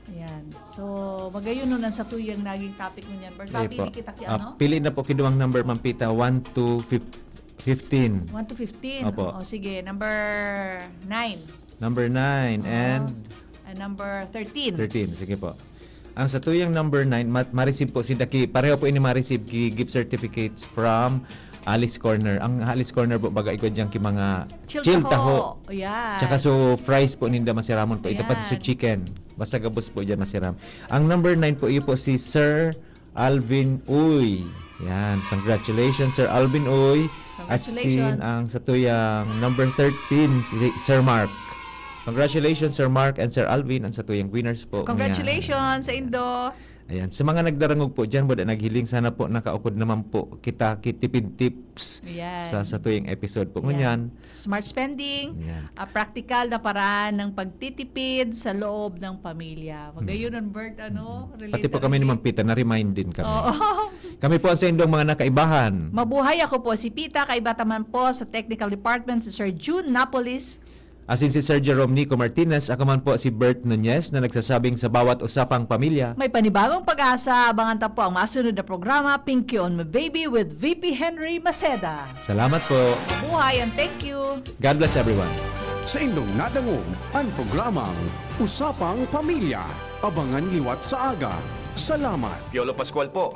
Ayan. So, magayon nun ang sa tuyang naging topic mo niyan. Bert, Okay po. pili kita Pili na po kinuwang number, Ma'am Pita, 1 to 15. 1 to 15. Opo. O, sige. Number 9. Number 9 and And number 13. 13. Sige po. Ang sa tuyang number 9, ma-receive po si Daki. Pareho po ini ma-receive ki gift certificates from Alice Corner. Ang Alice Corner po baga ikod dyan ki mga Chill taho. Ayan. Tsaka so fries po ninda masiramon po. Ito pati Ayan. so chicken. Basta gabos po dyan masiram. Ang number 9 po iyo po si Sir Alvin Uy. Yan. Congratulations Sir Alvin Uy. At Congratulations. ang sa tuyang number 13 si Sir Mark. Congratulations Sir Mark and Sir Alvin ang sa tuyang winners po. Congratulations sa Indo. Ayan. Sa mga nagdarangog po dyan, wala naghiling, sana po nakaukod naman po kita kitipid tips Ayan. sa tuyang episode po. Ayan. Ngunyan. Smart spending, Ayan. practical na paraan ng pagtitipid sa loob ng pamilya. Magayon ang Bert, Pati po kami ni Ma'am Pita, na-remind din kami. Oo. Kami po ang sa indong mga nakaibahan. Mabuhay, ako po si Pita, kaibataman po sa Technical Department si Sir June Napolis. Asin si Sir Jerome Nico Martinez, ako man po si Bert Nunez na nagsasabing sa bawat usapang pamilya. May panibagong pag-asa, abangan ta po ang masunod na programa, Pinky on My Baby with VP Henry Maceda. Salamat po. Mabuhay and thank you. God bless everyone. Sa indong nadangog, ang programang Usapang Pamilya. Abangan liwat sa aga. Salamat. Piolo Pascual po.